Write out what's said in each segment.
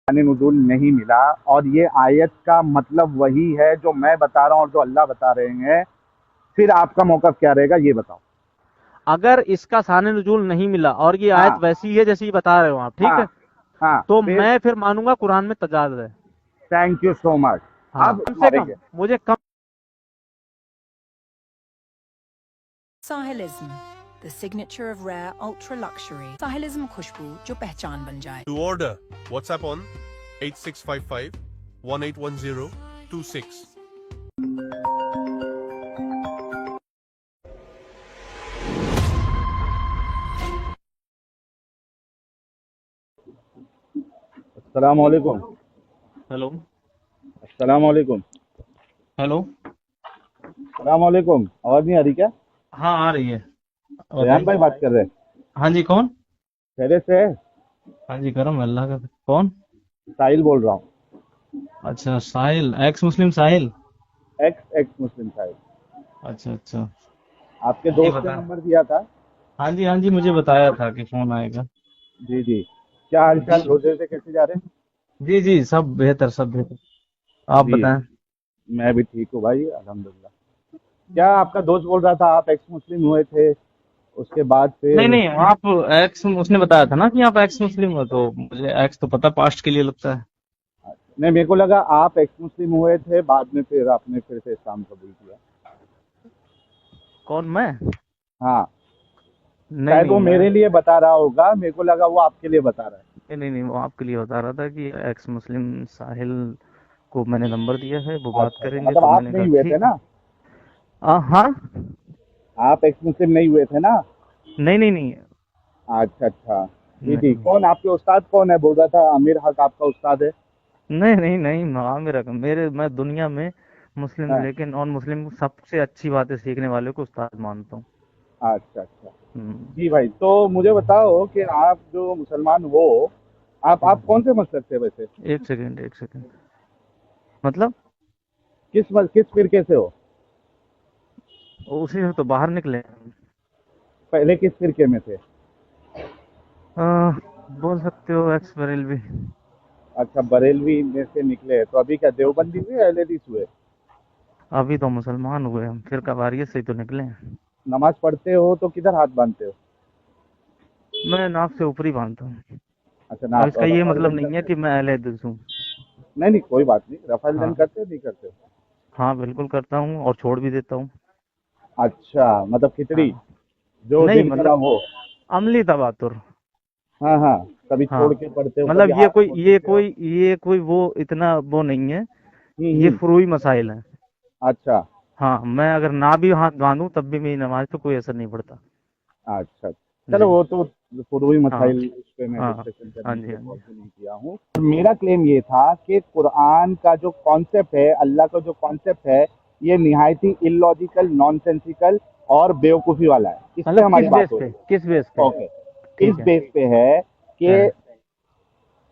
शान नुज़ूल नहीं मिला, और ये आयत का मतलब वही है जो मैं बता रहा हूँ और जो अल्लाह बता रहे हैं, फिर आपका मौक़िफ़ क्या रहेगा ये बताओ? अगर इसका शान नुज़ूल नहीं मिला और ये आयत हाँ, वैसी है जैसी बता रहे हो आप, ठीक हाँ, है, हाँ, तो फिर? मैं फिर मानूंगा कुरान में तजाद है। Thank you so much. हाँ, अब कम से हमारे कम मुझे कम। साहिलिज्म, the signature of rare ultra luxury. साहिलिज्म खुशबू जो पहचान बन जाए। To order, WhatsApp on 8655 181026. अस्सलाम वालेकुम। हेलो। अस्सलाम वालेकुम। हेलो। अस्सलाम वालेकुम। आवाज़ नहीं आ रही क्या? हाँ, आ रही है। रेहान बताइए। भाई बात कर रहे हैं? हाँ जी, कौन? खैरियत से है? हाँ जी, करम है अल्लाह का। कौन? साहिल बोल रहा हूँ। अच्छा, साहिल, एक्स मुस्लिम साहिल। एक्स एक्स मुस्लिम साहिल। अच्छा अच्छा। आपके जी दोस्त ने बता। नंबर दिया था। हाँ जी हाँ जी, मुझे बताया था कि फोन आएगा। जी जी। क्या हाल जी चाल, रोजे से कैसे जा रहे जी जी, सब बेहतर सब बेहतर। हैं आप जी? बताएं। मैं भी ठीक हूँ भाई, अल्हम्दुलिल्लाह। क्या आपका दोस्त बोल रहा था आप एक्स मुस्लिम हुए थे, उसके बाद नहीं फिर? नहीं, आप एक्स, उसने बताया था ना कि आप एक्स मुस्लिम हो, तो मुझे एक्स तो पता पास्ट के लिए लगता है। नहीं, मेरे को लगा आप एक्स मुस्लिम हुए थे, बाद में फिर आपने फिर से इस्लाम कबूल किया। कौन, मैं? हाँ। नहीं शायद नहीं, वो मैं मेरे लिए बता रहा होगा, मेरे को लगा वो आपके लिए बता रहा है। नहीं नहीं नहीं, वो आपके लिए बता रहा था कि एक्स मुस्लिम साहिल को मैंने नंबर दिया है, वो बात अच्छा अच्छा, करेंगे, मतलब तो आप मैंने कहा नहीं हुए थे ठीक है। ना? हाँ। आप एक्स मुस्लिम नहीं हुए थे ना? नहीं नहीं नहीं। अच्छा अच्छा। जी नहीं जी। नहीं कौन आपके उस्ताद कौन है, बोल रहा था आमिर हक आपका उस्ताद है? नहीं नहीं नहीं, मैं दुनिया में मुस्लिम, हाँ। लेकिन नॉन मुस्लिम सबसे अच्छी बातें सीखने वाले को उस्ताद मानता हूँ। अच्छा अच्छा। हम्म। जी भाई, तो मुझे बताओ कि आप जो मुसलमान हो, आप हम्म। कौन से मसलक से वैसे? एक सेकंड एक सेकंड। मतलब किस फिरके से हो? उसी से तो बाहर निकले। पहले किस फिरके में थे? आ, बोल सकते हो एक्स बरेलवी। अच्छा, बरेलवी में से निकले, तो अभी क्या देवबंदी हुए, अहले हदीस हुए? अभी तो मुसलमान हुए हम, फिर कबारियत से ही तो निकले हैं। नमाज पढ़ते हो तो किधर हाथ बांधते हो? मैं नाक से ऊपर ही बांधता हूँ। अच्छा ना, अब आप इसका ये रफ़ाइल मतलब दन नहीं है करते हो? कि मैं अहले हदीस हूँ। नहीं नहीं, कोई बात नहीं, रफ़ाइल दन हाँ। करते हो नहीं करते हो? हाँ बिल्कुल करता हूँ, और छोड़ भी देता हूँ। अच्छा, मतलब खिचड़ी हाँ। जो नहीं दिन मतलब करा वो? अमली तबातुर। हाँ हाँ। कभी छोड़ हाँ के पढ़ते हो, मतलब कभी ये हाथ कोई छोड़ ये देते हो? कोई ये कोई वो इतना वो नहीं है। ये हम्म। फुरूई मसाइल हैं। अच्छा हाँ, मैं अगर ना भी हाथ बांधूं तब भी मेरी नमाज पे कोई असर नहीं पड़ता। अच्छा। चलो, जी। वो तो फुरूई हाँ मसाइल, उस पे मैं हाँ डिस्कशन हाँ करने के जी लिए हाँ कॉल जी। भी नहीं किया हूँ। मेरा क्लेम ये था कि कुरान का जो कॉन्सेप्ट है, अल्लाह का जो कॉन्सेप्ट है, ये निहायत ही इलॉजिकल, नॉनसेंसिकल और बेवकूफ़ी वाला है। इस पे मतलब हमारी किस बात बेस हो पे, रही है। किस बेस पे? ओके। इस ठीक है। बेस पे है कि हाँ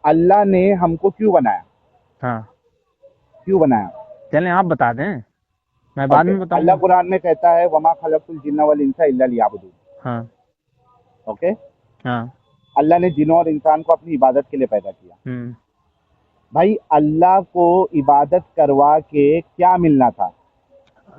अल्लाह ने हमको क्यों बनाया? हाँ। क्यों बनाया? चलें आप बता दें, मैं बाद ओके। में अल्लाह बताऊंगा। कुरान में कहता है, वमा खलक़तुल जिन्ना वल इंसा इल्ला लियअबुदून। हाँ ओके। हाँ। अल्लाह ने जिनों और इंसान को अपनी इबादत के लिए पैदा किया। हम्म। भाई, अल्लाह को इबादत करवा के क्या मिलना था?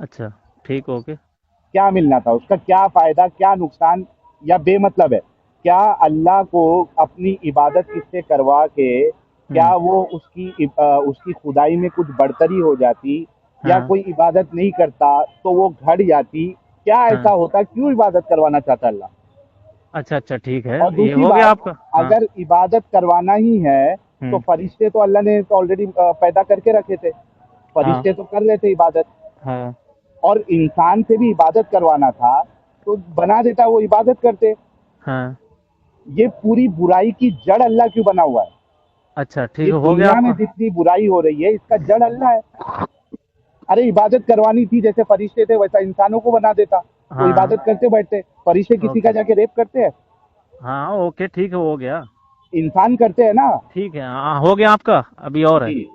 अच्छा, ठीक, ओके। क्या मिलना था, उसका क्या फायदा, क्या नुकसान, या बेमतलब है? क्या अल्लाह को अपनी इबादत किससे करवा के, क्या हम्म। वो उसकी खुदाई में कुछ बढ़तरी हो जाती, या हाँ कोई इबादत नहीं करता तो वो घट जाती? क्या ऐसा हाँ। होता, क्यों इबादत करवाना चाहता अल्लाह? अच्छा अच्छा, ठीक है, और ये दूसरी हो गया बात, आपका। हाँ। अगर इबादत करवाना ही है तो हम्म। फरिश्ते तो अल्लाह ने तो ऑलरेडी पैदा करके रखे थे। हाँ फरिश्ते तो कर लेते इबादत। हाँ और इंसान से भी इबादत करवाना था तो बना देता, वो इबादत करते। हाँ। ये पूरी बुराई की जड़ अल्लाह क्यों बना हुआ है? अच्छा ठीक ये है, हो गया दुनिया में आपका। जितनी बुराई हो रही है, इसका जड़ अल्लाह है। अरे, इबादत करवानी थी, जैसे फरिश्ते थे वैसा इंसानों को बना देता, वो हाँ। इबादत करते बैठते। फरिश्ते किसी का ओके। जाके रेप करते हैं? हाँ ओके, ठीक है, हो गया। इंसान करते हैं ना? ठीक है, हाँ हो गया आपका, अभी और है। जी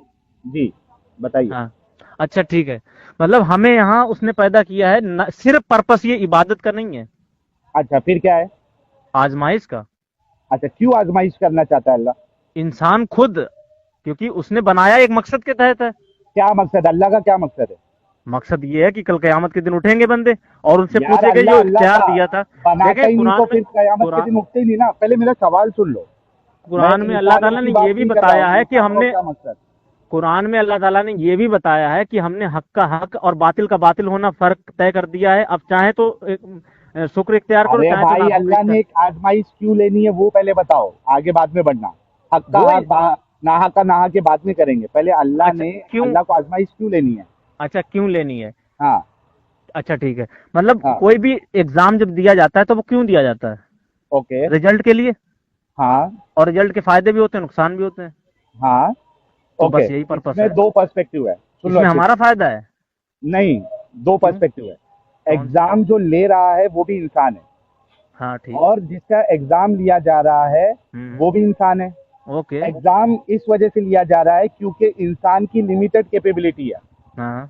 जी। बताइए। हाँ। अच्छा ठीक है, मतलब हमें यहाँ उसने पैदा किया है सिर्फ पर्पस ये इबादत का नहीं है, अच्छा, फिर क्या है? आजमाइश का। अच्छा, क्यों आजमाइश करना चाहता है अल्लाह? इंसान खुद क्योंकि उसने बनाया एक मकसद के तहत है। क्या मकसद, अल्लाह का क्या मकसद है? मकसद ये है कि कल कयामत के दिन उठेंगे बंदे और उनसे यार पूछे कि अल्लाह जो अल्लाह इख्तियार का दिया था। बनाता देखें ही नहीं तो फिर कयामत के दिन उठते ही नहीं ना। पहले मेरा सवाल सुन लो। कुरान मैं में अल्लाह इंसानों ताला की ने बात ये भी नहीं कर रहा बताया हूँ, है कि इंसानों का हमने, क्या मकसद? कुरान में अल्लाह ताला ने ये भी बताया है कि हमने हक का हक और बातिल का बातिल होना फर्क तय कर दिया है। अब चाहे तो शुक्र इख्तियार करो, अरे चाहे तो भाई नाफरमानी अल्लाह ने करो। एक आजमाइश क्यों लेनी है वो पहले बताओ, आगे बाद में बढ़ना। हक का वो हक नाहक का नाहक के बाद में करेंगे। पहले अल्लाह अच्छा ने क्यों, अल्लाह को आजमाइश क्यों लेनी है? अच्छा क्यों लेनी है? हाँ अच्छा ठीक है, मतलब हाँ कोई भी एग्जाम जब दिया जाता है तो वो क्यों दिया जाता है? ओके रिजल्ट के लिए। हाँ और रिजल्ट के फायदे भी होते हैं, नुकसान भी होते हैं। हाँ तो ओके। बस यही पर्पस इसमें है। दो पर्सपेक्टिव है, सुन लो इसमें अच्छे हमारा से। फायदा है। नहीं, दो क्यों? पर्सपेक्टिव है। कौन सा? एग्जाम जो ले रहा है वो भी इंसान है, हाँ ठीक। और जिसका एग्जाम लिया जा रहा है हम्म। वो भी इंसान है। ओके। एग्जाम इस वजह से लिया जा रहा है क्योंकि इंसान की लिमिटेड कैपेबिलिटी है। हाँ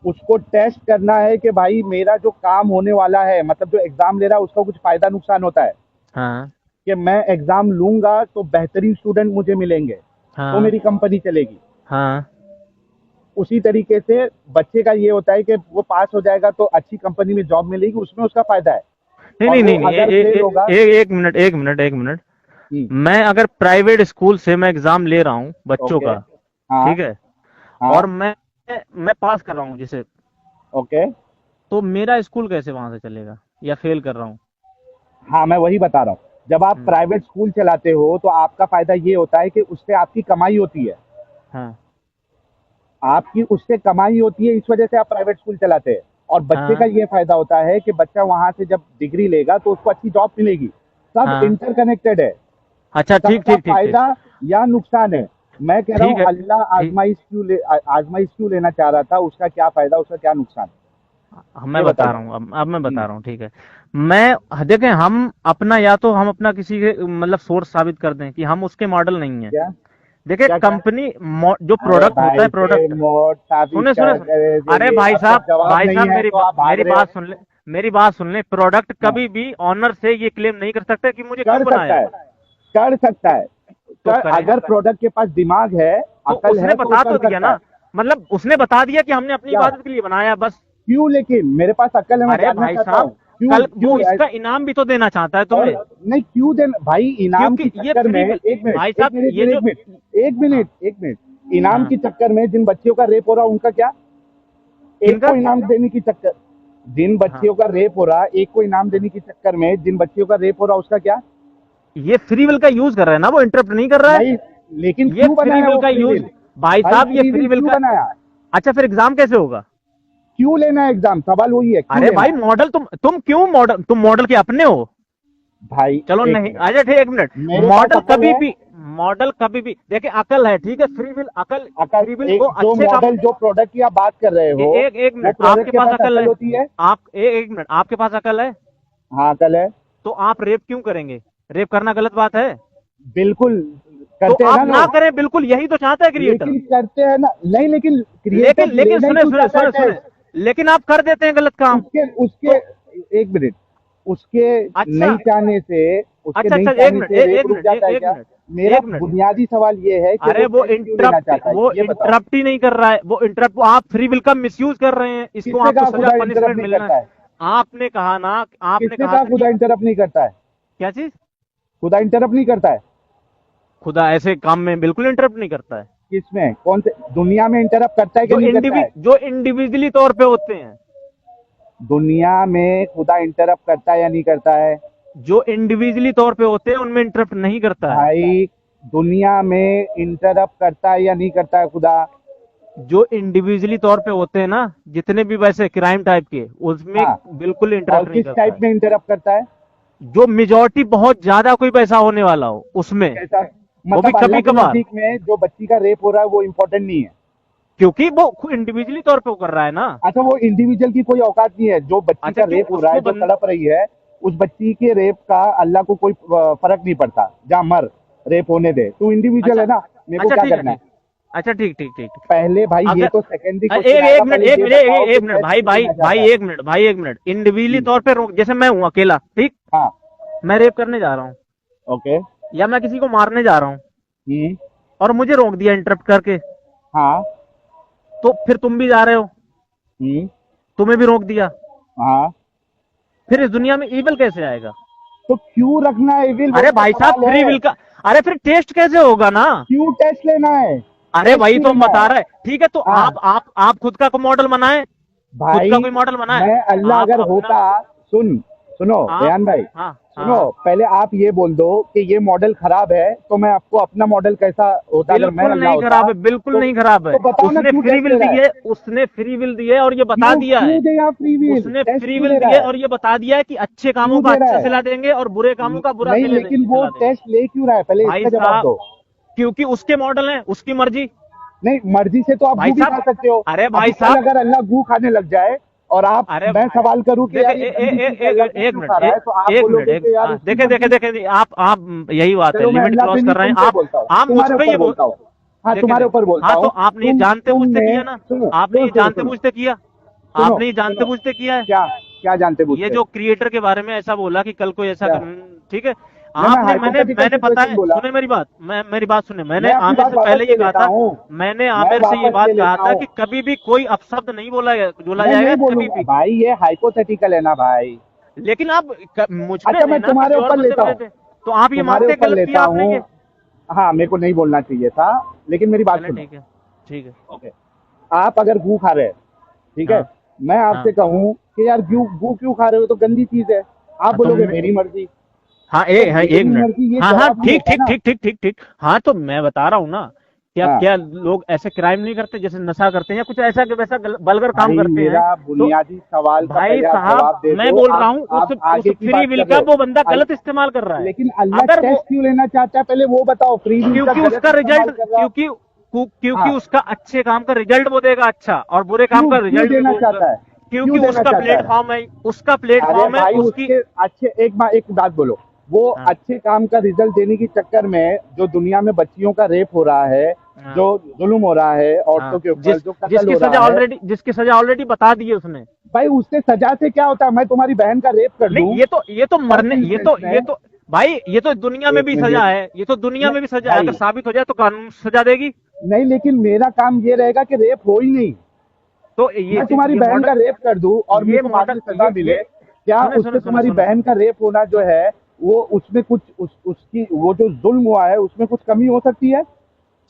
उसको टेस्ट करना है कि भाई मेरा जो काम होने वाला है, मतलब जो एग्जाम ले रहा है उसका कुछ फायदा नुकसान होता है हाँ कि मैं एग्जाम लूंगा तो बेहतरीन स्टूडेंट मुझे मिलेंगे तो हाँ मेरी कंपनी चलेगी। हाँ। उसी तरीके से बच्चे का ये होता है कि वो पास हो जाएगा तो अच्छी कंपनी में जॉब मिलेगी, उसमें उसका फायदा है। नहीं और नहीं वो नहीं नहीं, अगर फेल होगा। एक मिनट एक मिनट एक मिनट। हम्म, मैं अगर प्राइवेट स्कूल से मैं एग्जाम ले रहा हूँ बच्चों ओके का, हाँ ठीक है, और हाँ मैं पास कर रहा हूँ जिसे, ओके तो मेरा स्कूल कैसे वहां से चलेगा? या फेल कर रहा हूँ? हाँ, मैं वही बता रहा हूँ। जब आप हम्म, प्राइवेट स्कूल चलाते हो तो आपका फायदा ये होता है कि उससे आपकी कमाई होती है। हाँ आपकी उससे कमाई होती है, इस वजह से आप प्राइवेट स्कूल चलाते हैं। और बच्चे का हाँ ये फायदा होता है कि बच्चा वहां से जब डिग्री लेगा तो उसको अच्छी जॉब मिलेगी। सब हाँ। इंटरकनेक्टेड है, अच्छा ठीक सबका ठीक ठीक ठीक। फायदा या नुकसान है। मैं कह रहा ठीक हूँ है अल्लाह ठीक। आजमाइश क्यों लेना चाह रहा था, उसका क्या फायदा, उसका क्या नुकसान, हाँ, मैं ये बता बताइए। रहा हूँ, अब मैं बता रहा हूँ, ठीक है। मैं देखें, हम अपना या तो हम अपना किसी के मतलब सोर्स साबित कर दें कि हम उसके मॉडल नहीं है। क्या देखिए क्या क्या? कंपनी, जो अरे प्रोडक्ट होता है, भाई फिर प्रोडक्ट, मोड साबित सुने सुने कर सुने, करे, अरे ये भाई अब जब साहब, जवाब भाई नहीं साहब है तो आप भाग मेरी रहे हो। बात सुन ले, मेरी बात सुन ले। प्रोडक्ट हाँ, कभी भी ऑनर से ये क्लेम नहीं कर सकता कि मुझे क्यों कर सकता बनाया। है, कर सकता है। तो करें। अगर प्रोडक्ट के पास दिमाग है, तो अकल उसने है तो वो बता कर तो दिया सकता है। ना, मतलब उसने बता दिया कि हमने अपनी क्या? इबादत के लिए बनाया बस। क्यों? लेकिन मेरे पास अकल है, मैं अरे जानना भाई चाहता साहब, हूँ क्यों कल वो क्यों इसका इनाम भी तो देना चाहता है और तुम्हें। नहीं क्यों देना भाई, इनाम क्योंकि के ये चक्कर में। फ्री विल, एक मिनट भाई एक साहब मिनट ये जो, एक मिनट एक हाँ मिनट एक मिनट, इनाम हाँ, के चक्कर में जिन बच्चियों का रेप हो रहा उनका क्या? एक किनका? को इनाम देने की चक्कर, जिन हाँ, बच्चियों का रेप हो रहा, एक को इनाम देने के चक्कर में जिन बच्चियों का रेप हो रहा उसका क्या? ये फ्री विल का यूज कर रहा है ना, वो इंटरप्ट नहीं कर रहा है। नहीं, लेकिन ये क्यों फ्री बनाया विल वो का फ्री यूज, विल? भाई भाई साहब ये फ्री विल फ्री विल क्यों का। बनाया? अच्छा फिर एग्जाम कैसे होगा? क्यों लेना है एग्जाम? सवाल वही है, क्यों अरे लेना भाई है? मॉडल, तुम क्यों मॉडल, तुम मॉडल के अपने हो? भाई चलो एक नहीं, मिनट, अच्छा ठीक, एक मिनट। मेरे पास मॉडल अकल कभी है। भी, मॉडल कभी भी देखिए, अकल है, ठीक है, फ्री विल, अकल, अकल फ्री विल एक वो जो अच्छे काम। मॉडल जो प्रोडक्ट की आप बात कर रहे हो, एक वो मिनट, प्रोडक्ट आपके के पास पास अकल अकल है, होती है। आप एक मिनट, आपके पास अकल है, हाँ अकल है। तो आप रेप क्यों करेंगे? रेप करना गलत बात है? बिल्कुल तो करते हैं ना आप ना लोग, करें, बिल्कुल यही तो चाहता है क्रिएटर। लेकिन करते हैं ना। नहीं, लेकिन क्रिएटर लेकिन लेकिन लेना ही सुने क्यों सुने चाहता है सुने सुने, टेस्ट? लेकिन आप कर देते हैं गलत काम। उसके उसके तो एक मिनट, उसके अच्छा नहीं चाहने से, उसके अच्छा नहीं अच्छा, एक चाहने मिनट, से रेप एक रुक मिनट, जाता है एक क्या? मिनट, मेरा एक मिनट। बुनियादी सवाल ये है कि वो अरे टेस्ट क्यों लेना चाहता है, ये बताओ। इंटरप्ट ही नहीं कर रहा है, वो इंटरप्ट, आप फ्री विल का मिसयूज कर रहे हैं, इसको किसने आपको कहा सजा खुदा इंटरप्ट पनिशमेंट नहीं मिलना है। करता है? आपने कहा ना, आपने किसने कहा कहा था खुदा कि, इंटरप्ट नहीं करता है? क्या चीज? खुदा इंटरप्ट नहीं करता है। खुदा ऐसे काम में बिल्कुल इंटरप्ट नहीं करता है। किसमें, कौन से दुनिया में इंटरप्ट करता है कि नहीं करता है? जो इंडिविजुअली तौर पे होते हैं, दुनिया में खुदा इंटरप्ट करता है या नहीं करता है? जो इंडिविजुअली तौर पे होते हैं उनमें इंटरप्ट नहीं करता है। भाई दुनिया में इंटरप्ट करता है या नहीं करता है खुदा? जो इंडिविजुअली तौर पे होते हैं ना, जितने भी वैसे क्राइम टाइप के, उसमें हाँ, बिल्कुल और इंटरप्ट नहीं किस करता टाइप है। में इंटरप्ट करता है? जो मेजॉरिटी बहुत ज्यादा कोई पैसा होने वाला हो उसमें, कैसा? वो भी मतलब कभी अल्लाह के कभार, नजदीक में जो बच्ची का रेप हो रहा है वो इम्पोर्टेंट नहीं है। क्योंकि वो इंडिविजुअली तौर पे वो कर रहा है ना। अच्छा, वो इंडिविजुअल की कोई औकात नहीं है, जो बच्ची अच्छा का क्यों रेप हो रहा है, उसको जो तड़प रही है, उस बच्ची के रेप का अल्लाह को कोई फर्क नहीं पड़ता, जा मर, रेप होने दे, तू इंडिविजुअल अच्छा है ना, मेरे को अच्छा क्या ठीक है करना है? ठीक, अच्छा ठीक ठीक ठीक ठीक। पहले भाई ये अगर तो सेकेंडरी एक क्वेश्चन आएगा, एक मिनट, पहले एक ये मिनट, बताओ एक कि मिनट, टेस्ट भाई क्यों भाई लेना भाई चाहता है? एक मिनट, भाई एक मिनट, इंडिविजुअली हम्म, तौर पे जैसे मैं हूँ अकेला, ठीक, हाँ मैं रेप करने जा रहा हूँ ओके या मैं किसी को मारने जा रहा हूँ, हम्म और मुझे रोक दिया इंटरप्ट करके, हाँ। तो फिर तुम भी जा रहे हो, तुम्हें भी रोक दिया, हाँ। फिर इस दुनिया में ईविल कैसे आएगा? तो क्यों रखना है एविल? अरे भाई साहब फ्री विल का, अरे फिर टेस्ट कैसे होगा ना? क्यों टेस्ट लेना है? अरे वही तो हम लेना बता है। रहे हैं। ठीक है, तो हाँ। आप खुद का कोई मॉडल बनाए, खुद भाई का कोई मॉडल बनाए। मैं अल्लाह आप अगर अपना- होता, सुनो आप- बयान भाई, हाँ सुनो, हाँ, पहले आप ये बोल दो कि ये मॉडल खराब है, तो मैं आपको अपना मॉडल कैसा होता अगर मैं बिल्कुल अल्लाह नहीं होता, खराब है, बिल्कुल तो, नहीं खराब है। तो बताओ ना उसने क्यों फ्री टेस्ट विल ले रहा दी है? है, उसने फ्री विल दी है और ये बता दिया है, क्यों देगा फ्री व्हील? उसने टेस्ट फ्री क्यों विल ले दी रहा है है? और ये बता दिया है कि अच्छे कामों क्यों का दे रहा अच्छा है? सिला देंगे और बुरे कामों का बुरा नहीं, लेकिन वो सिला देंगे। टेस्ट ले क्यों रहा है? पहले भाई इसका जवाब साहब, दो। क्योंकि उसके मॉडल हैं, उसकी मर्जी। नहीं, मर्जी से तो आप भाई गू भी साहब, खा सकते हो। अरे भाई अभी कल साहब, अगर अल्लाह गू खाने लग जाए और आप, अरे मैं सवाल करूं कि यार ये देखिए, गंदी चीज है, अल्लाह गू एक क्यों खा रहा है, तो आप मिनट, बोलोगे कि यार उसकी देखे मर्जी। देखे देखे, आप यही बात है, चलो मैं लिमिट अल्लाह पे क्रॉस नहीं, कर रहे हैं तुमसे आप। बोलता हूँ, आप मुझ तुम्हारे पे ऊपर ये बोलता हूँ। हाँ, देखे तुम्हारे देखे, ऊपर बोलता हाँ हूँ। तो आपने ये जानते बूझते किया ना, सुनो, आपने ये सुनो, जानते सुनो, बूझते किया, सुनो, आपने ये जानते सुनो, बूझते किया है। क्या क्या जानते ये बूझते? जो क्रिएटर के बारे में ऐसा बोला कि कल को ऐसा क्या? ठीक है, मैं आपने मैंने hypothetical मैंने पता situation है, बोला। सुने मेरी बात, मेरी बात सुने, मैंने मैं अपनी आमिर बात से वापस पहले ले ये कहा लेता था, हूँ। मैंने मैं आमिर से ये वापस बात ले कहा लेता था हूँ। कि कभी भी कोई अपशब्द नहीं बोला मैं जाएगा नहीं कभी बोलूंगा भी। भाई, ये हाइपोथेटिकल है ना भाई। लेकिन आप मुझ पे अच्छा, नहीं मैं ना, तुम्हारे किसी और ऊपर बंदे लेता पे हूँ, लेते, तो आप ये तुम्हारे मानते ऊपर गलत किया लेता आपने हूँ। ये। हाँ, मेरे को नहीं बोलना चाहिए था, लेकिन मेरी बात चले सुनो। ठीक है, ठीक है, ओके, आप अगर गू खा रहे हैं, ठीक है, हाँ मैं आपसे हाँ कहूँ कि यार गू क्यों खा रहे हो, तो गंदी चीज है, आप तो बोलोगे मेरी मर्जी। हाँ तो एक मेरी मिनट, मर्जी ये हाँ हाँ, जवाब नहीं ठीक होता ठीक ना। ठीक ठीक ठीक ठीक, हाँ तो मैं बता रहा हूँ ना, क्या हाँ। क्या लोग ऐसे क्राइम नहीं करते, जैसे नशा करते हैं या कुछ ऐसा वैसा बलगर काम भाई करते हैं? मेरा तो बुनियादी सवाल का भाई पहले आप जवाब साहब, दे मैं दो। बोल रहा हूँ आप उस आगे की फ्री बात विल कर का रहे हो। वो बंदा गलत इस्तेमाल कर रहा है। लेकिन अल्लाह अगर वो, टेस्ट क्यों लेना चाहता है, पहले वो बताओ। फ्री विल का क्योंकि गलत उसका इस्तेमाल रिजल्ट, कर रहा है। क्योंकि हाँ। उसका अच्छे काम का रिजल्ट वो देगा अच्छा, और बुरे काम क्यों का क्यों रिजल्ट भी देना वो, चाहता है? क्योंकि क्यों देना उसका चाहता है? प्लेटफॉर्म है, उसका अरे प्लेटफॉर्म है भाई, उसकी। उसके अच्छे, एक बात बोलो, वो हाँ, अच्छे काम का रिजल्ट देने के चक्कर में जो दुनिया में बच्चियों का रेप हो रहा है, हाँ, जो जुल्म हो रहा है औरतों हाँ, के ऊपर, जो कत्ल जिसकी हो सजा रहा है, ऑलरेडी, जिसकी सजा ऑलरेडी बता दी है उसने। भाई उससे सजा से क्या होता है? मैं तुम्हारी बहन का रेप कर दूं, नहीं, ये तो मरने, ये तो भाई, ये तो दुनिया में एक भी मिनट, सजा है, ये तो दुनिया में भी सजा है, भाई, अगर साबित हो जाए तो कानून सजा देगी। नहीं, लेकिन मेरा काम ये रहेगा कि रेप हो ही नहीं। तो ये मैं तुम्हारी ये बहन का मॉडल, रेप कर दूं और ये मेरे को बाद में मॉडल, सजा मिले, क्या सुने उससे सुने सुने तुम्हारी सुने बहन का रेप होना जो है, वो उसमें कुछ उसकी वो जो जुल्म हुआ है उसमें कुछ कमी हो सकती है?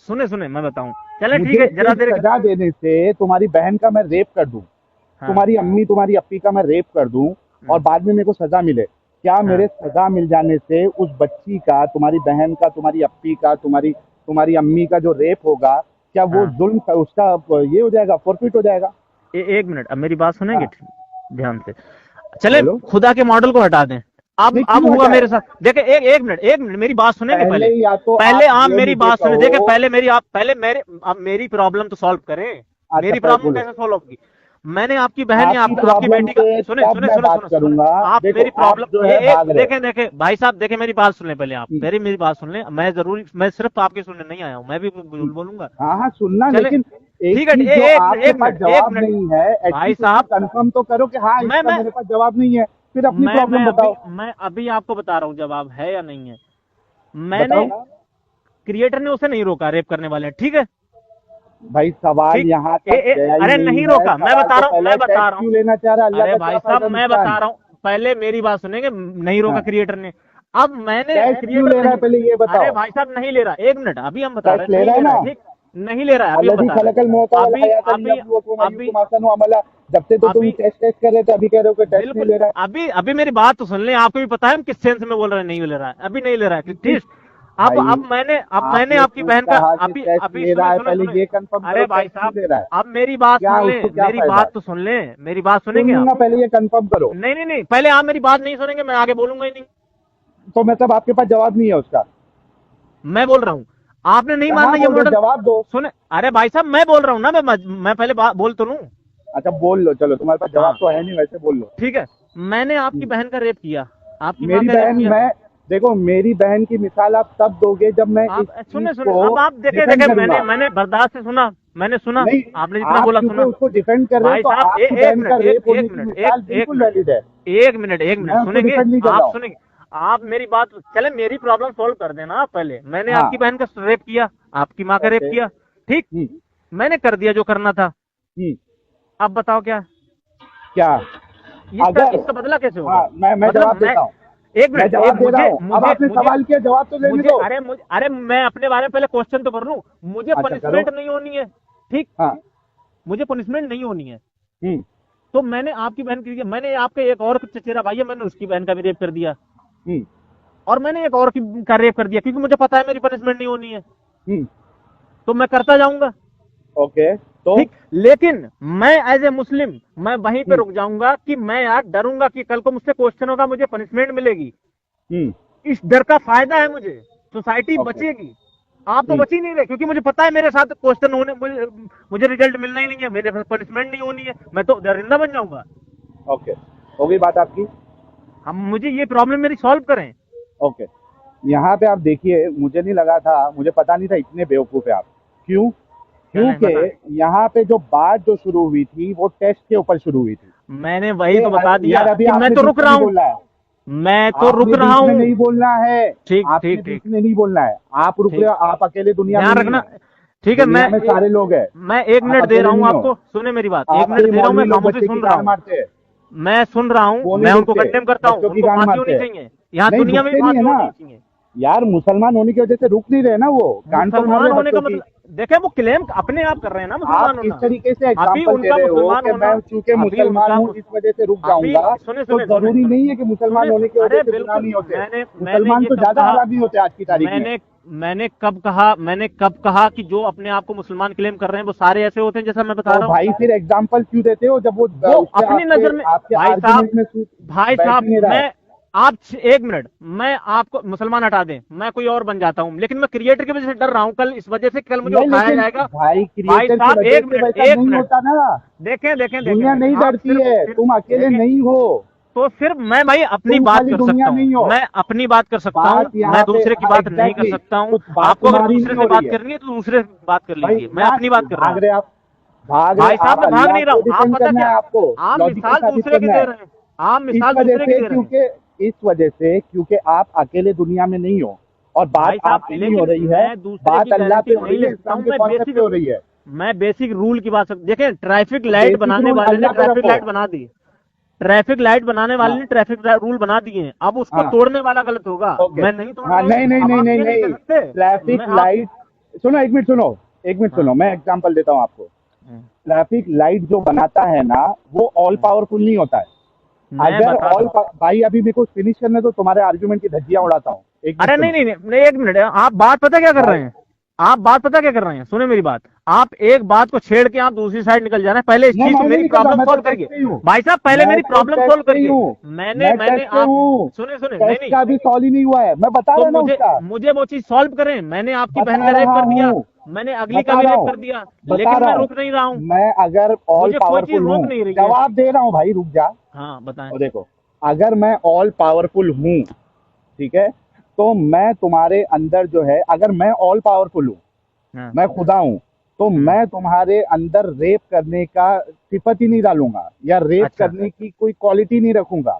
सुने सुने मैं बताऊं, चले ठीक मुझे है, जरा एक देर। सजा देने से तुम्हारी बहन का मैं रेप कर दूं, हाँ, तुम्हारी अम्मी तुम्हारी अपी का मैं रेप कर दूं और बाद में मेरे को सजा मिले, क्या मेरे सजा मिल जाने से उस बच्ची का, तुम्हारी बहन का, तुम्हारी अपी का, तुम्हारी अम्मी का जो रेप होगा, क्या वो हाँ। जुल्म का उसका ये हो जाएगा, फॉरफिट हो जाएगा? एक मिनट, अब मेरी बात सुनेंगे हाँ। ध्यान से। चले बोलो। खुदा के मॉडल को हटा दें। अब नहीं, क्यों हुआ हटाए? मेरे साथ, देखे, एक मिनट मेरी बात सुनेंगे पहले। या तो पहले आप ये मेरी मुझे बात सुने, कहो- देखे पहले मेरी प्रॉब्लम तो सॉल्व करें। मेरी पहले प्रॉब्लम बोलो। कैसे सॉल्व होगी? मैंने आपकी बहन या आपकी आपकी प्रॉब्लम बेटी का, पे सुने तब सुने मैं सुने बात सुने करूंगा। आप देखो, मेरी आप प्रॉब्लम, जो है भाग रहे हो। देखे भाई साहब, देखे मेरी बात सुन ले पहले आप, मेरी बात सुन ले। मैं सिर्फ आपकी सुनने नहीं आया हूँ, मैं भी बोलूंगा। हाँ हाँ, सुनना, चले, लेकिन ठीक है, चीज जो आपके पास जवाब मिनट नहीं है, भाई एटलीस्ट साहब, कंफर्म तो करो कि हाँ इसका मैं मेरे पास जवाब नहीं है, फिर अपनी प्रॉब्लम बताओ। मैं अभी आपको बता रहा हूँ जवाब है या नहीं है। मैंने, बताओ क्रिएटर ने उसे नहीं रोका रेप करने वाले, ठीक है भाई, सवाल ठीक? यहाँ तक गया ही अरे नहीं है। रोका, मैं सवाल बता तो रहा हूँ, पहले मैं बता टेस्ट रहा हूँ। क्यों लेना चाह रहा है? अल्लाह अरे का भाई क्या साहब, फायदा मैं नुकसान? बता रहा हूँ, पहले मेरी बात सुनेंगे, नहीं रोका हाँ। क्रिएटर ने। अब मैंने टेस्ट क्यों ले रहा है, नहीं- पहले ये बताओ। अरे भाई साहब नहीं ले रहा, एक मिनट, अभी हम बता रहे टेस्ट ले हैं, रहा है ना? ठीक, नहीं ले रहा है, अभी हम अल्लाज़ी बता रहे खलक़ल मौत हैं। वल हयात लियब्लुवकुम अय्युकुम अहसनु अमला। जब से तो तुम अभी टेस्ट कर रहे थे, अभी कह रहे हो कि टेस्ट नहीं बिल्कुल, ले रहा है। अभी मेरी बात तो सुन ले, आपको भी पता है हम किस सेंस में बोल रहे हैं, नहीं ले रहा है, अभी नहीं ले रहा है, ठीक। अब भाई, मैंने आपकी बहन का, कहा कि अभी टेस्ट अभी ले रहा है, सुने, पहले सुने, ये कंफर्म अरे करो भाई टेस्ट साहब, क्यों ले रहा है? अब मेरी बात क्या सुन ले, उसको क्या मेरी फायदा? बात तो सुन ले, मेरी बात सुनेंगे सुनूंगा, आप? पहले ये कंफर्म करो। नहीं, पहले आप मेरी बात नहीं सुनेंगे, मैं आगे बोलूंगा ही नहीं। तो मतलब आपके पास जवाब नहीं है उसका? मैं बोल रहा हूँ, आपने नहीं हाँ, मानना ये बोलो, मॉडल। जवाब दो। सुने, अरे भाई साहब मैं बोल रहा हूँ ना, मैं पहले बोल तो लूं। अच्छा, बोल लो, चलो, तुम्हारे पास जवाब हाँ। तो है नहीं, वैसे बोल लो। ठीक है, मैंने आपकी बहन का रेप किया, आपकी माँ मेरी का रेप बहन, किया। मैं देखो, मेरी बहन की मिसाल आप तब दोगे जब मैं आप इस सुने चीज को अब आप देखे डिफेंड करूंगा। मैंने बर्दाश्त से सुना, मैंने सुना, नहीं, आपने जितना आप बोला क्योंकि सुना। उसको डिफेंड कर रहे हो, भाई तो साहब, आपकी एक बहन का मिनट, रेप होने एक की मिनट, मिसाल बिल्कुल वैलिड है। एक मिनट मैं उसको सुनेंगे डिफेंड नहीं कर रहा आप, हूँ। सुनेंगे आप मेरी बात। चले मेरी प्रॉब्लम सॉल्व कर देना आप पहले। मैंने हाँ। आपकी बहन का रेप किया, आपकी माँ का रेप Okay. किया, ठीक, मैंने कर दिया जो करना था। अब बताओ क्या क्या इसका बदला कैसे होगा? हाँ, मैं मतलब जवाब देता हूँ। एक मैं मिनट, जवाब दे रहा हूँ। अब आपने मुझे सवाल किया, जवाब तो लेने दो। अरे मैं अपने बारे में पहले क्वेश्चन तो कर लूं। मुझे अच्छा, पनिशमेंट करो। नहीं होनी है, ठीक, हाँ। मुझे पनिशमेंट नहीं होनी है। हम्म तो मैंने आपकी बहन की, मैंने आपके एक और चचेरा भाई है, मैंने उसकी बहन का भी रेप कर दिया, हम्म और मैंने एक और का रेप कर दिया, क्योंकि मुझे पता है मेरी पनिशमेंट नहीं होनी है, हम्म तो मैं करता जाऊंगा, ओके, तो ठीक। लेकिन मैं एज ए मुस्लिम मैं वहीं पे रुक जाऊंगा कि मैं यार डरूंगा कि कल को मुझसे क्वेश्चन होगा, मुझे पनिशमेंट मिलेगी। इस डर का फायदा है मुझे, सोसाइटी Okay. बचेगी। आप तो बच ही नहीं रहे, क्योंकि मुझे पता है मेरे साथ क्वेश्चन होने, मुझे रिजल्ट मिलना ही नहीं है, मेरे पनिशमेंट नहीं होनी है, मैं तो दरिंदा बन जाऊंगा। ओके, हो गई बात आपकी। हम मुझे ये प्रॉब्लम मेरी सॉल्व करें। ओके, यहाँ पे आप देखिए, मुझे नहीं लगा था, मुझे पता नहीं था इतने बेवकूफ है आप। क्यों? क्योंकि यहाँ पे जो बात जो शुरू हुई थी वो टेस्ट के ऊपर शुरू हुई थी। मैंने वही तो बता दिया यार, अभी कि मैं आपने तो बीच रुक में रहा नहीं हूँ, बोलना है। मैं तो रुक आपने रहा बीच में हूँ। नहीं बोलना है। ठीक आपने ठीक बीच ठीक में नहीं बोलना है। आप रुक ठीक। रहे हो, आप अकेले दुनिया में ध्यान नहीं रखना, हो। ठीक है। दुनिया में सारे लोग हैं। मैं 1 आप मिनट दे रहा अकेले हूँ नहीं हो। आपको, सुने मेरी बात, 1 मिनट आपके दे रहा हूँ, मैं मौलवी लोग खामोशी बच्चे की सुन रहा गान हूँ, मारते हैं। मैं सुन रहा वो हूँ, नहीं मैं उनको रुकते, कंडेम करता हूँ, बच्चों की उनको गान फांसी होनी मारते हैं। चाहिए, यहाँ नहीं, दुनिया में भी रुकते नहीं फांसी है ना होनी चाहिए। यार, मुसलमान होने की वजह से रुक नहीं रहे ना वो, गान तो मार मुसलमान रहे होने का बच्चों की। मतलब, देखे वो क्लेम अपने आप कर रहे हैं ना मुसलमान आप इस होना। तरीके से अभी एग्जांपल दे उनका रहे हो मुसलमान कि होना, मैं चूंकि अभी मुसलमान उनका हूँ इस वजह से रुक अभी जाऊंगा, सुने तो सुने जरूरी सुने नहीं है कि मुसलमान सुने, होने की वजह अरे से गुनाह बिल्कुल, नहीं होते। मैंने मुसलमान ये तो कब ज्यादा कहा, हरामी होते हैं आज की तारीख में। मैंने कब कहा कि जो अपने आप को मुसलमान क्लेम कर रहे हैं वो सारे ऐसे होते हैं जैसा मैं बता तो रहा हूँ? भाई फिर एग्जाम्पल क्यों देते हो जब वो उसके अपनी आपके नजर में, आपके भाई आर्गुमेंट में बैठ ही नहीं रहा है। मैं आप 1 मिनट, मैं आपको मुसलमान हटा दें, मैं कोई और बन जाता हूँ, लेकिन मैं क्रिएटर की वजह से डर रहा हूँ, कल इस वजह से कल मुझे नहीं, उठाया लेकिन जाएगा। भाई भाई क्रिएटर की साहब वजह 1 से मिनट, वैसा 1 नहीं मिनट, होता ना। देखें दुनिया नहीं आप डरती है, तुम अकेले देखें, नहीं हो। तो सिर्फ मैं भाई अपनी तुम बात खाली कर दुनिया सकता नहीं हूँ, हो। मैं अपनी बात कर सकता बात हूँ, मैं यहाँ पे, दूसरे की हाँ, बात नहीं कर एग्जैक्टली, सकता हूँ। तो बात आपको अगर तुम्हारी दूसरे नहीं से हो बात रही है करनी है तो दूसरे से बात कर भाई। लीजिए, मैं अपनी बात कर रहा भाग हूँ। रहे आप, भाग रहे भाई साहब आप, मैं भाग अल्लाह नहीं रहा को हूँ, आप डिफेंड पता करना क्या, है आपको, आप लॉजिकल मिसाल साबित दूसरे की करना दे है। रहे हैं, आप इस मिसाल वजह दूसरे की से दे रहे हैं। क्योंकि आप अकेले दुनिया में नहीं हो, और बात भाई साहब आप पे नहीं हो लेकिन रही है, मैं दूसरे बात की अल्लाह पे गारंटी हो नहीं रही ले है, सकता इस्लाम हूँ। के कॉन्सेप्ट पे हो रही है। मैं बेसिक रूल की बात देखें, ट्रैफिक तो लाइट बेसिक बनाने रूल वाले ने अल्लाह पे ट्रैफिक रखो। लाइट बना दी, ट्रैफिक लाइट बनाने वाले हाँ, ने ट्रैफिक रूल बना दिए हैं, अब उसको हाँ, तोड़ने वाला गलत होगा, ओके। मैं नहीं तोड़ हाँ, रहा हूँ। नहीं नहीं अब नहीं आप नहीं ये नहीं नहीं, कर सकते, ट्रैफिक मैं आप लाइट, सुनो एक मिनट सुनो, एक मिनट सुनो, हाँ मैं एग्जांपल देता हूँ आपको। ट्रैफिक लाइट जो बनाता है ना, वो ऑल पावरफुल नहीं होता है। मैं अगर बता ऑल, भाई अभी मेरे को फिनिश करने दो, तुम्हारे आर्गुमेंट की धज्जियां उड़ाता हूँ, एक मिनट अरे सुनो नहीं, 1 मिनट, आप बात पता क्या कर भाई। रहे हैं, आप बात पता क्या कर रहे हैं, सुने मेरी बात, आप एक बात को छेड़ के आप दूसरी साइड निकल जा रहे हैं, पहले इस नहीं, चीज मैं को नहीं मेरी निकल रहा, प्रॉब्लम मैं तो सॉल्व टेस्ट करिए। पे ही हूँ। भाई साहब पहले मैं मेरी तो प्रॉब्लम टेस्ट सॉल्व पे ही करिए। हूँ। मैंने मैं टेस्ट पे आप हूँ। सुने सुने टेस्ट नहीं, का भी सॉल्व ही नहीं हुआ है, मैं बता तो रहा ना उसका, मुझे वो चीज सॉल्व करें। मैंने आपकी बहन बता का रेप रहा कर दिया, हूँ, मैंने अगली का बता भी रहा रेप हूँ, कर दिया, बता लेकिन रहा मैं हूँ। रुक नहीं रहा हूँ, मैं अगर ऑल मुझे कोई चीज पावरफुल रोक हूँ, नहीं रही है। जवाब दे रहा हूँ भाई, रुक जा। हाँ बताएं। और देखो, अगर मैं ऑल पावरफुल हूँ, ठीक है, तो मैं तुम्हारे अंदर जो है, अगर मैं ऑल पावरफुल हूँ, हाँ मैं खुदा हूँ, तो मैं तुम्हारे अंदर रेप करने का सिफत ही नहीं डालूंगा, या रेप अच्छा करने की कोई क्वालिटी नहीं रखूंगा।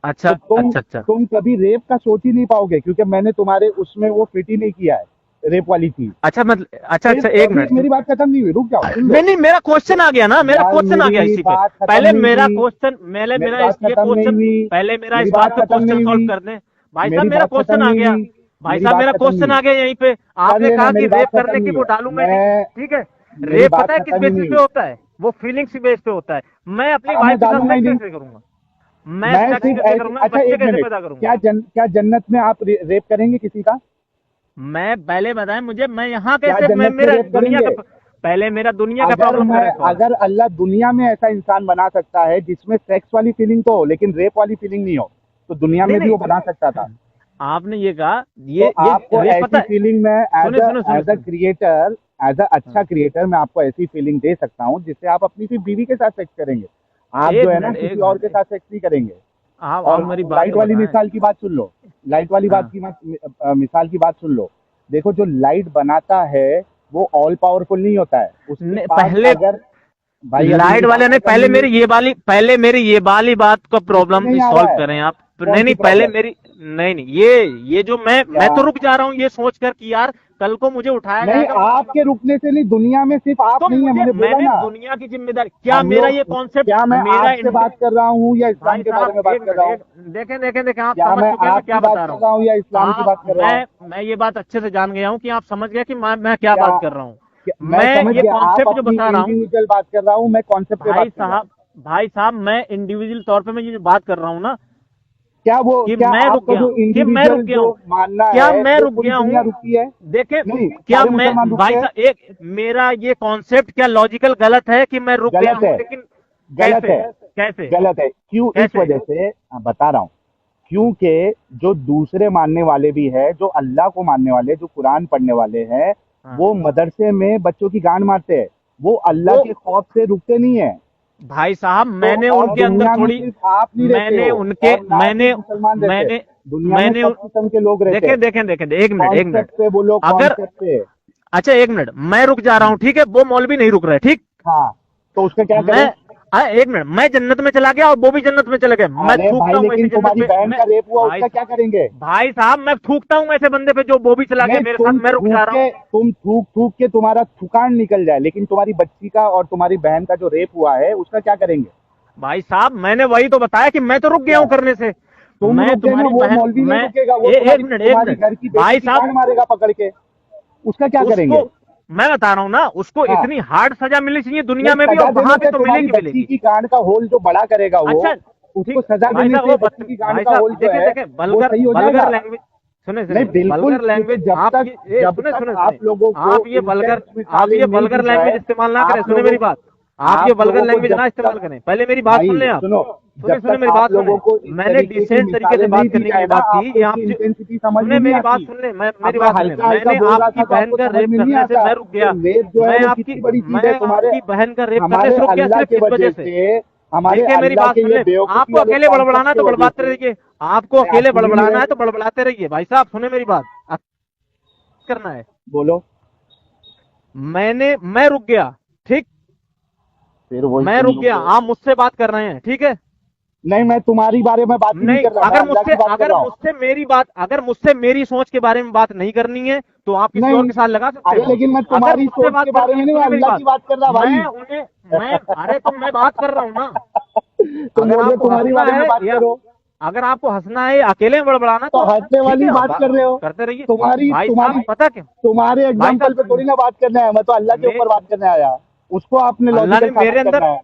अच्छा तो अच्छा तुम कभी रेप का सोच ही नहीं पाओगे, क्योंकि मैंने तुम्हारे उसमें वो फिट ही नहीं किया है, रेप वाली चीज। अच्छा, मतलब अच्छा 1 अभी मिनट, मेरी बात खत्म नहीं हुई, रुक जाओ, सुन लो नहीं मेरा क्वेश्चन आ गया ना, मेरा यार, क्वेश्चन आ गया मेरी इसी पे। बात खत्म पहले नहीं मेरा हुई, क्वेश्चन, मेरी मेरा बात ये खत्म नहीं क्वेश्चन, हुई, पहले मेरा मेरी इस बात बात पे खत्म क्वेश्चन नहीं सॉल्व हुई, कर दें। भाई साहब मेरी मेरा बात खत्म क्वेश्चन आ नहीं गया, हुई, भाई मेरी साहब बात मेरा खत्म क्वेश्चन नहीं आ हुई, गया यहीं पे। कर आपने लेना, कहा कि मेरी बात रेप खत्म करने की नहीं वो है, डालूंगा नहीं, मैं, ठीक है। मेरी रेप बात पता है किस खत्म ही बेसिस नहीं पे हुई। होता है, वो फीलिंग्स की बेस पे होता है। मैं अपनी हाँ, वाइफ मैं के साथ डालूंगा ही सेक्स नहीं। कैसे करूंगा, मैं मैं सेक्स सिर्फ कैसे ऐसी, करूंगा, अच्छा बच्चे एक कैसे मिनट, पैदा करूंगा। क्या जन्नत में आप रेप करेंगे किसी का? मैं पहले बताएं मुझे, मैं यहाँ क्या कैसे, मैं जन्नत में मेरा रेप दुनिया करेंगे? का, पहले मेरा दुनिया का प्रॉब्लम करें सॉल्व। अगर अल्लाह दुनिया में ऐसा इंसान बना सकता है जिसमें सेक्स वाली फीलिंग तो हो, लेकिन रेप वाली फीलिंग नहीं हो, तो दुनिया नहीं में भी वो नहीं, बना सकता था। आपने ये कहा, तो ये आपको रेप पता ऐसी है, फीलिंग में सुने सुने सुने एज अ सुने, क्रिएटर, एज अ अच्छा हाँ, क्रिएटर, मैं आपको ऐसी फीलिंग दे सकता हूँ जिससे आप अपनी सिर्फ बीवी के साथ सेक्स करेंगे। आप जो है ना किसी और के साथ सेक्स नहीं करेंगे। आप और मेरी बात लाइट तो वाली बताएं। मिसाल की बात सुन लो, लाइट वाली हाँ मिसाल की बात सुन लो। देखो, जो लाइट बनाता है वो ऑल पावरफुल नहीं होता है, उसके पास पहले अगर, भाई अभी लाइट मेरी बात वाले ने, खत्म नहीं हुई, पहले मेरी ये वाली बात को मुझे प्रॉब्लम नहीं आ सॉल्व रहा है करें आप। कौन सी नहीं पहले प्रॉब्लम। मेरी, नहीं ये जो मैं क्या? तो रुक जा रहा हूँ ये सोच कर कि यार कल को मुझे उठाया नहीं, जाएगा। आपके रुकने से नहीं, दुनिया में सिर्फ आप तो नहीं है, मुझे मैंने बोला ना। दुनिया की जिम्मेदारी क्या हम मेरा लोग- ये कॉन्सेप्ट क्या मैं मेरा आपसे बात कर रहा हूँ या इस्लाम भाई के बारे में साहब बात एक कर रहा हूँ? मिनट, देखें देखें देखें, आप क्या समझ मैं चुके हैं मैं आपकी क्या बात बता कर रहा रहा हूँ या इस्लाम की बात कर रहा हूँ? मैं ये बात अच्छे से जान गया हूँ कि आप समझ गए कि मैं क्या क्या- बात कर रहा हूँ। मैं समझ ये गया, आप कॉन्सेप्ट जो अपनी बता रहा हूँ इंडिविजुअल बात कर रहा हूँ, मैं कॉन्सेप्ट पे बात कर रहा हूँ। भाई साहब मैं इंडिविजुअल तौर पे मैं ये जो बात कर रहा हूँ ना क्या वो कि क्या मैं रुक आपका गया जो हूँ, कि मैं इंडिविजुअल रुक गया जो हूँ, मानना क्या है मैं वो रुक पूरी गया दुनिया हूँ? रुकी है? देखें नहीं, क्या सारे मैं मुसलमान रुके भाई हैं? साहब एक मेरा ये कॉन्सेप्ट क्या लॉजिकल गलत है कि मैं रुक गया गलत हूँ, है, लेकिन गलत कैसे है, कैसे गलत है। क्यों? इस कैसे? वजह से बता रहा हूँ, क्योंकि जो दूसरे मानने वाले भी है, जो अल्लाह को मानने वाले, जो कुरान पढ़ने वाले हैं, हाँ। वो मदरसे में बच्चों की गांड मारते हैं, वो अल्लाह के खौफ से रुकते नहीं है। भाई साहब मैंने और उनके अंदर दुनिया में थोड़ी सिर्फ आप नहीं रहते मैंने हो, उनके और ना मैंने सिर्फ मुसलमान रहते मैंने हैं। दुनिया में मैंने सब किस्म के लोग रहते हैं। देखें एक मिनट कॉन्सेप्ट पे बोलो, अगर कॉन्सेप्ट पे। अच्छा एक मिनट मैं रुक जा रहा हूँ, ठीक है, वो मौलवी नहीं रुक रहे, ठीक, हाँ, तो उसका क्या मैं करें? एक मिनट, मैं जन्नत में चला गया और वो भी जन्नत में चले गए, मैं अरे भाई, थूकता हूँ ऐसी लेकिन जन्नत तुम्हारी पे बहन का रेप हुआ, भाई उसका क्या करेंगे? भाई साहब मैं थूकता हूँ ऐसे बंदे पे जो वो भी चला गया नहीं, मेरे साथ, मैं रुक जा रहा हूँ। तुम थूक थूक के तुम्हारा थुकान निकल जाए, लेकिन तुम्हारी बच्ची का और तुम्हारी बहन का जो रेप हुआ है उसका क्या करेंगे? भाई साहब मैंने वही तो बताया कि मैं तो रुक गया हूँ करने से। तुम मैं रुक गए ना, तुम्हारी वो बहन मौलवी नहीं मैं रुकेगा, वो एक मिनट तुम्हारी घर की भाई बेटी की साहब गांड मारेगा पकड़ के, उसका क्या करेंगे? उसको मैं बता रहा हूँ ना, उसको हाँ। इतनी हार्ड सजा मिलनी चाहिए दुनिया नहीं, में भी सजा और देने वहां से पे तो तुम्हारी मिलेगी बच्ची मिलेगी। की गांड का होल जो बड़ा करेगा वो, अच्छा उसको ठीक, सजा भाई देने साहब से वो बच्ची की गांड भाई का होल साहब जो है देखें वो सही हो जाएगा। वल्गर लैंग्वेज सुने नहीं, बिल्कुल, वल्गर लैंग्वेज जब आप तक आप लोगों को आप ये वल्गर इंटेंस मिसालें नहीं वल्गर दी लैंग्वेज जाए, इस्तेमाल ना करें, आप सुने मेरी लोगों- बात, आप ये आप वल्गर लोगों को लैंग्वेज जब ना इस्तेमाल तक- करें, पहले मेरी बात भाई सुन लें आप, सुनो, सुने जब सुने तक मेरी आप बात लोगों को सुने, इस मैंने तरीके की डिसेंट तरीके से मिसालें बात नहीं दी करने के जाए लिए ना, बात की, आपको ये आप उसकी इंटेंसिटी समझ सुने में नहीं मेरी बात आती। सुन ले, मेरी अब मैं बात सुन ले, हल्का हल्का मैंने बोल रहा आपकी था तो बहन आपको का समझ रेप में नहीं करने से आता मैं रुक गया, कि रेप जो है मैं वो आपकी कितनी बड़ी चीज है। तुम्हारे आपकी बहन का रेप करने हमारे से रुक गया अल्लाह सिर्फ के इस वजह वजह से। से, हमारे देखिए मेरी अल्लाह बात के सुन ये ले, बेवकूफी आपको वाले अकेले बड़बड़ाना कॉन्सेप्ट है तो की वजह बड़बड़ाते से- रहिए, आपको आप अकेले सुन नहीं बड़बड़ाना रहे? है तो बड़बड़ाते रहिए, भाई साहब सुने मेरी बात करना है। बोलो, मैं रुक गया, ठीक, फिर वही मैं तुम रुक लोग गया, को- आप मुझसे बात कर रहे हैं, ठीक है, नहीं, मैं तुम्हारी बारे में बात ही नहीं नहीं कर रहा, मैं अल्लाह की बात कर रहा हूँ। अगर मुझसे मेरी सोच के बारे में बात नहीं करनी है तो आप किसी नहीं, और के साथ लगा सकते अरे हो। लेकिन मैं अगर तुम्हारी मुझसे सोच बात के बारे करनी में है, नहीं, सुने मेरी अल्लाह की बात कर रहा भाई। अरे तो मैं बात कर रहा हूँ ना। तुम अगर बोल रहे आपको तुम्हारी हंसना बारे में है बात या करो, अगर आपको हंसना है अकेले में बड़बड़ाना तो हंसने वाली ठीक है, बात कर रहे हो। करते रहिए। तुम्हारी भाई तुम्हारी साहब पता क्यों, तुम्हारे एग्जाम्पल साहब, पे थोड़ी ना बात करना है, मैं तो अल्लाह के मैं- ऊपर बात करने आया, उसको आपने अल्लाह ने लॉजिकल मेरे साबित अंदर करना है।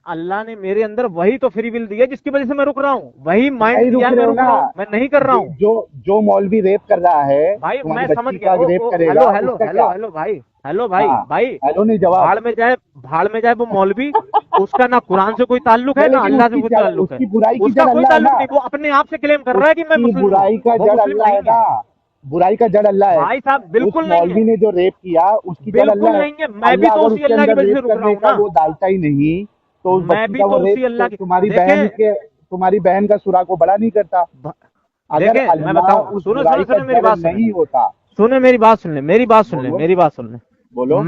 अल्लाह ने मेरे अंदर वही तो फ्री विल दी है जिसकी वजह से मैं रुक रहा हूँ, वही माइंड नहीं रुक दिया है, रहे मैं हो रुक रहा हूँ, ना, मैं नहीं कर रहा हूँ। जो मौलवी रेप कर रहा है, भाई तुम्हारी मैं समझ बच्ची गया, का रेप करेगा, उसका क्या? हेलो भाई हाँ, भाई हेलो नहीं जवाब। भाड़ में जाए वो मौलवी, उसका ना कुरान से कोई ताल्लुक है नहीं, ना लेकिन अल्लाह से उसकी कोई जड़- ताल्लुक है, उसकी बुराई की उसका जड़ कोई अल्लाह है ताल्लुक ना। नहीं, वो अपने आप से क्लेम कर रहा है कि मैं उसकी मुस्लिम हूँ, बुराई का वो जड़ मुस्लिम अल्लाह है नहीं है। ना, बुराई का जड़ अल्लाह है। भाई साहब बिल्कुल उस नहीं मौलवी है, ने जो रेप किया उसकी जड़ बिल्कुल अल्लाह है। नहीं है, मैं भी अल्लाह तो अगर उसी उसके अल्लाह की अंदर वजह से रेप रुक रहा करने हूँ का ना, वो डालता ही नहीं, तो उस मैं बच्ची भी का तो वो रेप उसी अल्लाह तो की तुम्हारी बहन का सुरा को बड़ा नहीं करता। अगर देखें मैं अल्लाह बताऊं, उस सुनो बुराई सुनो का मेरी जड़ बात सुने, नहीं होता। सुने मेरी बात सुन ले, मेरी बात सुन ले, बोलो। मेरी बात सुन ले, बोलो,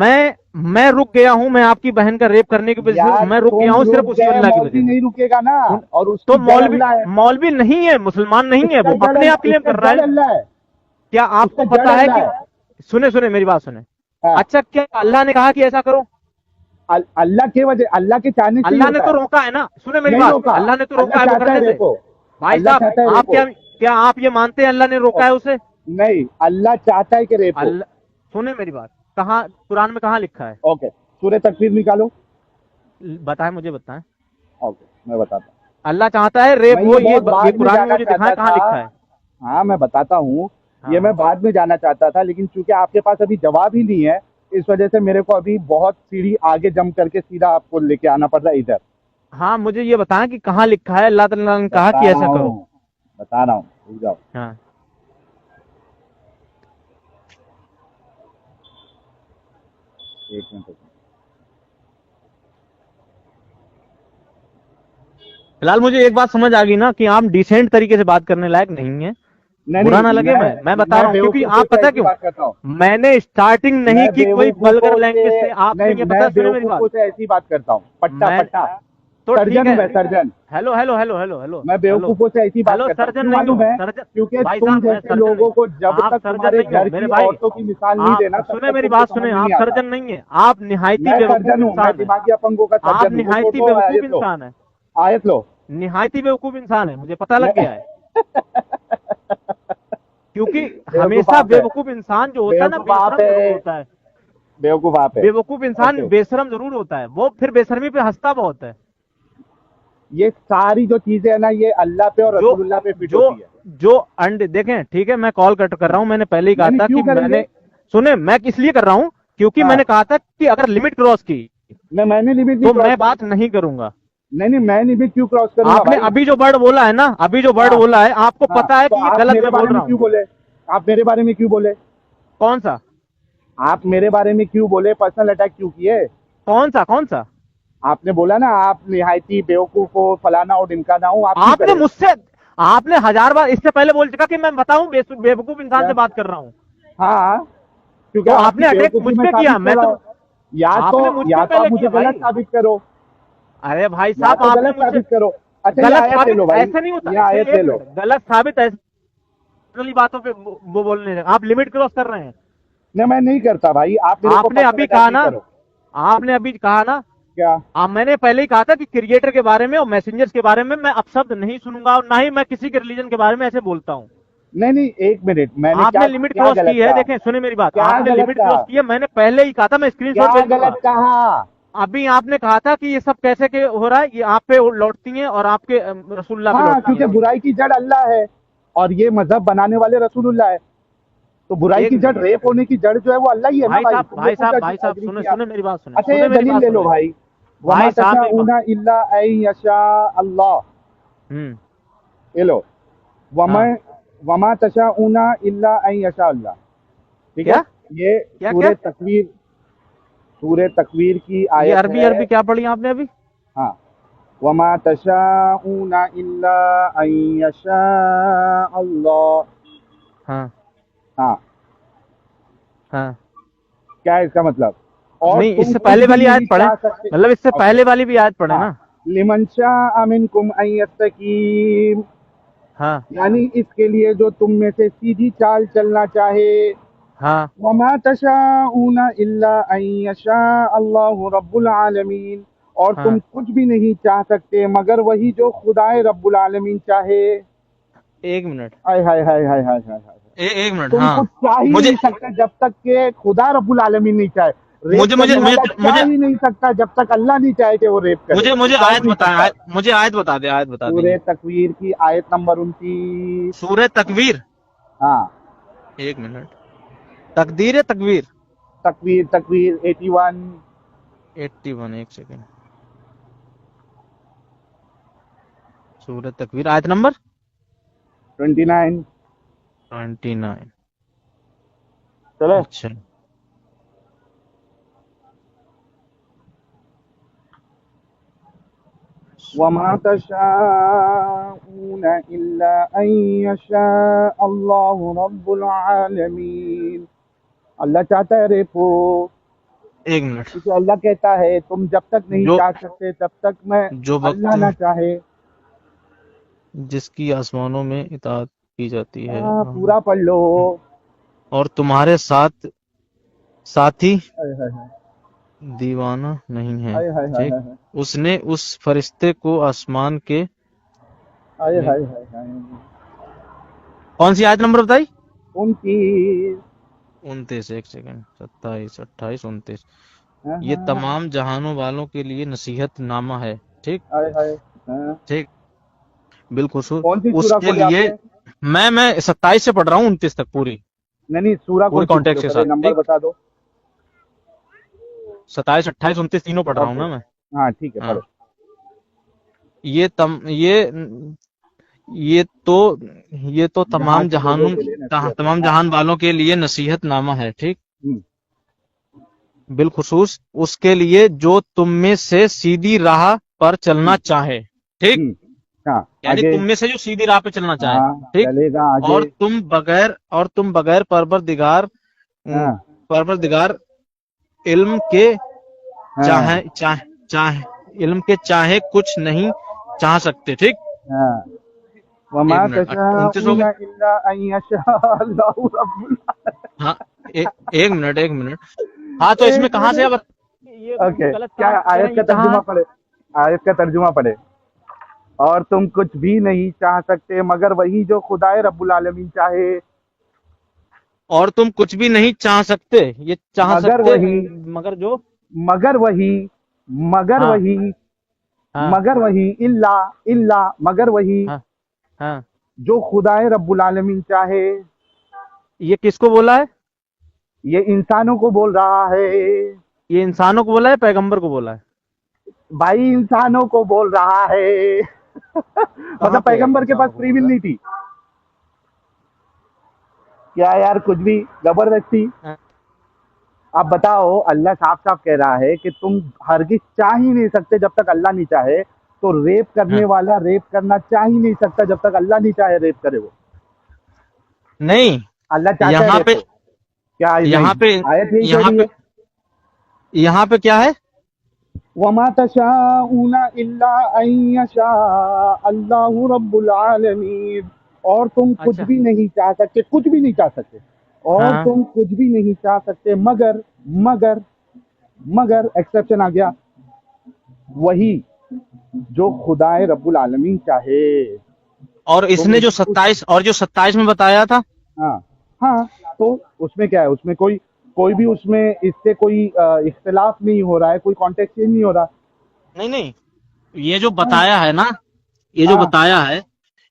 मैं रुक गया हूँ, मैं आपकी बहन का रेप करने की वजह से यार मैं रुक तुम गया हूँ सिर्फ रुक उसी गए, अल्लाह की मौलवी वजह से। नहीं रुकेगा ना, और उसकी तो जड़ अल्लाह है। मौलवी नहीं है, मुसलमान नहीं है, वो इसका अपने आप क्लेम इसका कर रहा जड़ है। अल्लाह है। क्या आपको उसका जड़ पता है अल्लाह कि सुने मेरी बात सुने, हाँ। अच्छा क्या अल्लाह ने कहा कि ऐसा करो? अल्लाह के वजह, अल्लाह के चाहने से ही अल्लाह ने होता तो है। रोका है ना, सुने मेरी नहीं बात, रोका, अल्लाह ने तो रोका है अल्लाह वो चाहता है करने से। रेपो, भाई अल्लाह साहब चाहता है आप रेपो। क्या आप ये मानते हैं अल्लाह ने रोका है उसे? नहीं, अल्लाह चाहता है कि रेप हो। अल्लाह, सुने मेरी बात, कहाँ कुरान में कहाँ लिखा है? ओके, सूरह तकवीर निकालो। बताएं, मुझे बताएं। ओके, मैं बताता हूँ। अल्लाह चाहता है रेप मैं हो, बहुत बाद ये में कुरान में जाना मुझे दिखाएं चाहता कहाँ था। लिखा है। हाँ, मैं बताता हूँ। हाँ। ये मैं बाद में जाना चाहता था, लेकिन चूंकि आपके पास अभी जवाब ही नहीं है, इस वजह से मेरे को अभी बहुत सीढ़ी आगे जंप करके सीधा आपको लेके आना पड़ रहा है इधर। हाँ मुझे ये बताएं कि कहाँ लिखा है अल्लाह ताला ने कहा कि ऐसा करो। बता रहा हूँ, रुक जाओ। हाँ एक मिनट। फिलहाल मुझे एक बात समझ आ गई ना कि आप डिसेंट तरीके से बात करने लायक नहीं है, बुरा ना लगे, मैं बता रहा हूँ, क्योंकि आप पता क्यों, मैंने स्टार्टिंग नहीं की कोई वल्गर लैंग्वेज से, आपने ये पता, सुने मेरी बात, से ऐसी बात करता हूँ, पट्टा मैं- पट्टा तो ठीक सर्जन हूँ मैं, है। Surgeon. Hello hello hello hello hello मैं बेवकूफों से ऐसी बात हेलो, करता हूँ, सर्जन क्यों नहीं मालूम हूँ, है? सर्जन क्योंकि भाई तुम साहब, मैं जैसे सर्जन लोगों नहीं, को जब आप तक सर्जन तुम्हारे नहीं हो घर मेरे की भाई। औरतों की मिसाल नहीं आप देना, तब सुने तक मेरी तुमको बात, समझ सुने, में आप नहीं आता। सर्जन नहीं है, आप निहायती मैं बेवकूफ सर्जन हूँ, मैं इंसान है। दिमागी अपंगों का आप सर्जन हूँ। वो निहायती तो बेवकूफ आयत लो, इंसान है, आयत लो। निहायती बेवकूफ इंसान है, मुझे पता लग मैं गया है। क्योंकि बेवकूफ हमेशा आप है, बेवकूफ इंसान जो होता है ना, बेवकूफ आप बेशरम जरूर है, होता है। बेवकूफ आप है। बेवकूफ इंसान ओके, बेशरम जरूर होता है, वो फिर बेशर्मी पे हंसता बहुत है। ये सारी जो चीजें है ना, ये अल्लाह पे और जो रसूलुल्लाह पे फिट जो होती है। जो अंडे देखें, ठीक है, मैं कॉल कट कर रहा हूं। मैंने पहले ही कहा नहीं नहीं, था कि क्यों करेंगे? मैंने, सुने, मैं इसलिए कर रहा हूं क्योंकि हाँ, मैंने कहा था कि अगर लिमिट क्रॉस की मैंने लिमिट नहीं तो क्रॉस मैं की। बात नहीं करूंगा। नहीं नहीं, मैं लिमिट क्यों क्रॉस करूंगा आपने भाई? अभी जो वर्ड बोला है ना, अभी जो वर्ड हाँ बोला है, आपको हाँ, पता है तो कि ये आप गलत मेरे मैं बोल बारे रहा में हूं। क्यों बोले? आप मेरे बारे में क्यों बोले? कौन सा? आप मेरे बारे में क्यों बोले? पर्सनल अटैक क्यों किए? कौन सा? कौन सा? आपने बोला ना आप निहायती बेवकूफ हो, फलाना और ढिमकाना हूँ, आप क्यों आपने करे? मुझसे, आपने 1000 बार इससे पहले बोल चुका कि मैं बताऊं बेवकूफ इंसान क्या? से बात कर रहा हूं। हाँ, क्योंकि तो आपकी आपने अटैक मुझ बेवकूफी मैं पे किया, साबित कर मैं रहा तो, हूँ। या तो आपने मुझ पे या तो आप पहले मुझे किया गलत भाई। साबित करो, अरे भाई या साहब, तो आपने गलत मुझसे, साबित करो। अच्छा, ये गलत आयत ले साबित लो भाई, ऐसे नहीं होता, ये आयत ले एक लो। मिनट, गलत साबित ऐसे वाली बातों पे वो बोलने लगे। आप लिमिट क्रॉस कर रहे हैं। नहीं, मैं नहीं करता भाई, आप मेरे को आपने पर्सनल अभी अटैक कहा नहीं ना, करो। आपने अभी कहा ना, क्या? मैंने पहले ही कहा था कि क्रिएटर के बारे में और मैसेंजर्स के बारे में मैं अपशब्द नहीं सुनूंगा, और ना ही मैं किसी के रिलीजन के बारे में ऐसे बोलता हूं। नहीं नहीं, एक मिनट, मैंने क्या आपने लिमिट क्या क्रॉस गलत की है, कहा? देखें, सुने मेरी बात, क्या आपने गलत लिमिट क्रॉस कहा? की है, मैंने पहले ही कहा था, मैं स्क्रीनशॉट क्या भेज दूंगा। गलत कहा? अभी आपने कहा था कि ये सब कैसे के हो रहा है, ये आप पे लौटती हैं और आपके रसूलुल्लाह पे हाँ, लौटती क्योंकि हैं चीजें। बुराई की जड़ अल्लाह है और ये मजहब बनाने वाले रसूलुल्लाह है। तो बुराई एक की जड़, मिनट रेप होने की जड़ जो है वो अल्लाह ही है ना भाई भाई। साहब, तुमने भाई खुद साहब, भाई साहब, एग्री सुने किया। सुने मेरी बात, सुने अच्छा, सुने ये मेरी दलील बात, ले लो सुने भाई। वमा भाई साहब, एक बात। तशाऊना इल्ला अन यशा अल्लाह। हम्म। ये लो, वमा हाँ। वमा तशाऊना इल्ला अन यशा अल्लाह। ठीक है? क्या ये क्या क्या? सूरे तकवीर की ये आयत अरबी है। अरबी क्या पढ़ी आपने अभी? हाँ, वमा तशाऊना इल्ला अन यशा अल्लाह। हाँ हाँ, हाँ। क्या है इसका मतलब? और नहीं, तुम इससे कुछ पहले भी वाली आयत नहीं पढ़े, चाह सकते। मतलब इससे ओके, पहले वाली भी आयत पढ़े हाँ, ना। लिमन शाअ मिनकुम अन यस्तकीम, हाँ यानी इसके लिए जो तुम में से सीधी चाल चलना चाहे। हाँ वमा तशाऊना इल्ला अन यशा अल्लाहु रब्बुल आलमीन, और तुम हाँ। कुछ भी नहीं चाह सकते मगर वही जो खुदाए रब्बुल आलमीन चाहे। एक मिनट, हाय हाय हाय हाय हाय हाय हाय। एक मिनट, तुम कुछ हाँ। चाह ही मुझे नहीं सकते जब तक के खुदा रब्बुल आलमीन नहीं चाहे। रेप मुझे मुझे करने मुझे वाला चाह मुझे ही नहीं सकता जब तक अल्लाह नहीं चाहे कि वो रेप करे, मुझे वो मुझे चाह ही आयत नहीं बता, सकता। मुझे आयत बता दे, आयत बता दीजिए। सूरह तकवीर की आयत नंबर 29। सूरह तकवीर। हाँ, एक मिनट, तकदीर है तकवीर। तकवीर तकवीर 81। 81, एक सेकेंड। सूरह तकवीर, आयत नंबर 29। 29। चलो, अच्छा। वमा तशाऊना इल्ला अन यशा अल्लाहु रब्बुल आलमीन। अल्लाह चाहता है रेप हो, एक मिनट। क्योंकि अल्लाह कहता है तुम जब तक नहीं जो चाह सकते तब तक मैं, जो अल्लाह वक्त ना चाहे। जिसकी आसमानों में इताअत की जाती है, पूरा पढ़ लो। और तुम्हारे साथ साथी हाय हाय हाय दीवाना नहीं है, हाय हाय हाय ठीक। हाय उसने उस फरिश्ते को आसमान के हाय में, हाय हाय हाय। कौन सी आयत नंबर बताई? 29। 29, एक सेकेंड, 27, 28, 29। हाँ ये हाँ, तमाम जहानों वालों के लिए नसीहत नामा है, ठीक हाय हाय हाँ। ठीक, बिल्खुसूस कौन सी सूरा उसके खोले लिए। आपने? मैं 27 से पढ़ रहा हूँ 29 तक, पूरी नहीं नहीं, सूरा पूरी कौन सी खोले, कॉन्टेक्स्ट के पहले साथ, नंबर ठीक। बता दो। 27, 28, 29 तीनों पढ़ रहा हूँ ओके, ना मैं। हाँ ठीक है, हाँ। पढ़ो। ये तम ये तो ये तो यहाँ के लोगों के लिए नसीहत है, तमाम हाँ। जहान वालों के लिए नसीहत नामा है, ठीक। हम्म, बिलखुसूस उसके लिए जो तुम में से सीधी राह पर चलना हम्म, चाहे, ठीक। हम्म, हाँ, यानी आगे। तुम में से जो सीधी राह पे चलना चाहे, हाँ, ठीक। चलेगा आगे। और तुम बगैर हाँ परवरदिगार इल्म के हाँ चाहे चाहे चाहे इल्म के चाहे कुछ नहीं चाह सकते, ठीक। हाँ, वमा 29 हो तशाऊना गए। इल्ला अन यशा अल्लाहु रब्बुल आलमीन। हाँ, एक मिनट। हाँ, तो इसमें एक कहाँ से अब मिनट। ये ओके, गलत क्या कहाँ आयत का ये कहाँ तर्जुमा पढ़े? आयत का तर्जुमा पढ़े। और तुम कुछ भी नहीं चाह सकते मगर वही जो खुदाए रब्बुल आलमीन चाहे। और तुम कुछ भी नहीं चाह सकते, ये चाह मगर सकते वही मगर जो मगर वही मगर हाँ वही हाँ मगर वही इल्ला इल्ला मगर वही हाँ हाँ। जो खुदाए रब्बुल आलमीन चाहे। ये किसको बोला है? ये इंसानों को बोल रहा है ये इंसानों को बोला है, पैगंबर को बोला है? भाई, इंसानों को बोल रहा है। कहाँ मतलब पे पैगंबर के इंसानों पास को फ्री बोल विल रहा नहीं थी क्या यार? कुछ भी जबरदस्ती। है? अब बताओ, अल्लाह साफ साफ कह रहा है कि तुम हरगिज चाह ही नहीं सकते जब तक अल्लाह नहीं चाहे। तो रेप करने हाँ। वाला रेप करना चाह ही नहीं सकता जब तक अल्लाह नहीं चाहे रेप करे वो। नहीं, अल्लाह चाहता है यहाँ रेप पे हो। क्या यहाँ पे आयत यही कह यहाँ रही पे है? यहाँ पे क्या है? वमा तशाऊना इल्ला अन यशा अल्लाहु रब्बुल आलमीन। और तुम कुछ अच्छा। भी नहीं चाह सकते, कुछ भी नहीं चाह सकते, और हाँ। तुम कुछ भी नहीं चाह सकते मगर मगर मगर एक्सेप्शन आ गया, वही जो खुदाए रब्बुल आलमीन चाहे। और इसने जो 27 में बताया था। हाँ हाँ, तो उसमें क्या है? उसमें कोई कोई भी उसमें इससे कोई इख्तिलाफ नहीं हो रहा है, कोई कॉन्टेक्स्ट चेंज नहीं हो रहा। नहीं, ये जो हाँ बताया है ना, ये जो हाँ। बताया है,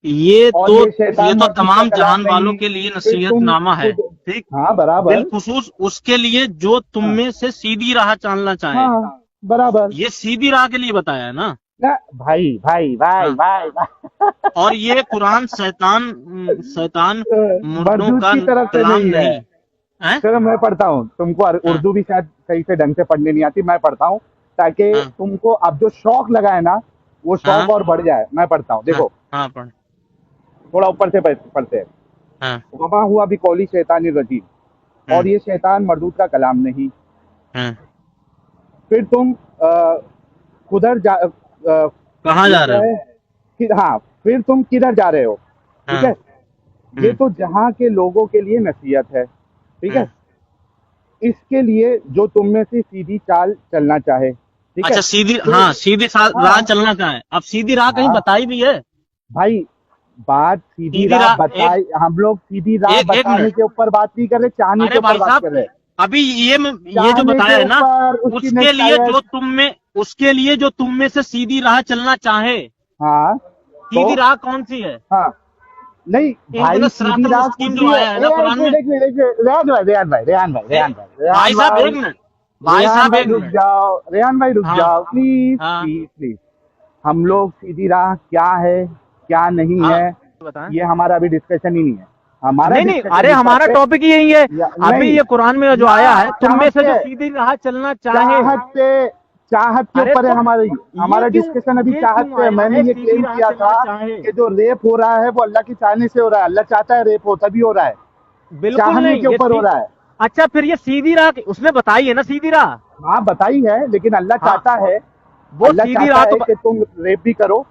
ये और तो ये शैतान मर्दूद का तमाम कलाम जहान वालों नहीं। के लिए फिर तुम नसीहतनामा है, खुद। ठीक। हाँ बराबर। बिलखुसूस उसके लिए जो तुम हाँ में से सीधी राह चलना चाहे, हाँ बराबर। ये सीधी राह के लिए बताया है ना। ना भाई भाई भाई हाँ। भाई, भाई। और ये कुरान शैतान मुर्दों मर्दूद का की तरफ से कलाम नहीं है। नहीं है। चलो मैं पढ़ता हूँ, तुमको हाँ उर्दू भी शायद सही से ढंग से पढ़ने नहीं आती, मैं पढ़ता हूँ ताकि हाँ तुमको अब जो शौक लगा है ना वो हाँ शौक और बढ़ जाए। मैं पढ़ता हूँ, हाँ देखो हाँ पढ़। थोड़ा ऊपर से पढ़ते हैं। हाँ वमा हुआ भी कौली शैतान रजीम। और ये शैतान मर्दूद का कलाम नहीं। हाँ। फिर तुम खुदर जा कहाँ ये जा रहे क्या हो? है कि हाँ, फिर तुम किधर जा रहे हो? ठीक है, हाँ। ये तो जहाँ के लोगों के लिए नसीहत है, ठीक है। इसके लिए जो तुम में से सीधी चाल चलना चाहे, ठीक है। अच्छा, सीधी, तो हाँ, सीधी राह हाँ चलना चाहे। अब सीधी राह कहीं हाँ बताई भी है? भाई, बात सीधी सीधी राह राह बताई, हम लोग सीधी राह एक बताने मिनट। के ऊपर बात नहीं कर रहे, चाहने के अरे ऊपर भाई बात साहब, कर रहे हैं। अभी ये जो चाहने बताया के है ना, ऊपर उसकी उसके लिए नसीहत। जो तुम में से सीधी राह चलना चाहे, हाँ तो सीधी राह कौन सी है? हाँ नहीं भाई, इहदिना सीधी सिरातल राह मुस्तकीम कुछ जो भी है। आया है ना कुरान में। एक मिनट, रेहान भाई साहब एक मिनट, भाई साहब एक रुक मिनट। जाओ, रेहान भाई रुक हाँ जाओ, प्लीज हाँ प्लीज प्लीज। हम लोग सीधी राह क्या है क्या नहीं हाँ है, बताएं। ये हमारा अभी डिस्कशन ही नहीं है। हमारा नहीं, डिस्कशन अरे इस बात हमारा पे टॉपिक ही यही है। अभी नहीं, ये कुरान में जो ना आया है, तुम में चाहत से जो से सीधी राह चलना चाहे। चाहत के अरे ऊपर है तो हमारा ये डिस्कशन अभी क्यों चाहत से है। आया मैंने है ये सीधी क्लेम राह किया चलना था चाहे? कि जो रेप हो रहा है वो अल्लाह की चाहने से हो रहा है। अल्लाह चाहता है रेप हो, तभी हो रहा है, बिल्कुल चाहने नहीं, के ऊपर हो रहा है। अच्छा, फिर ये सीधी राह उसने बताई है ना, सीधी राह। हाँ बताई है, लेकिन अल्लाह हाँ, चाहता है, वो अल्लाह सीधी चाहता राह है तो कि तुम रेप भी करो।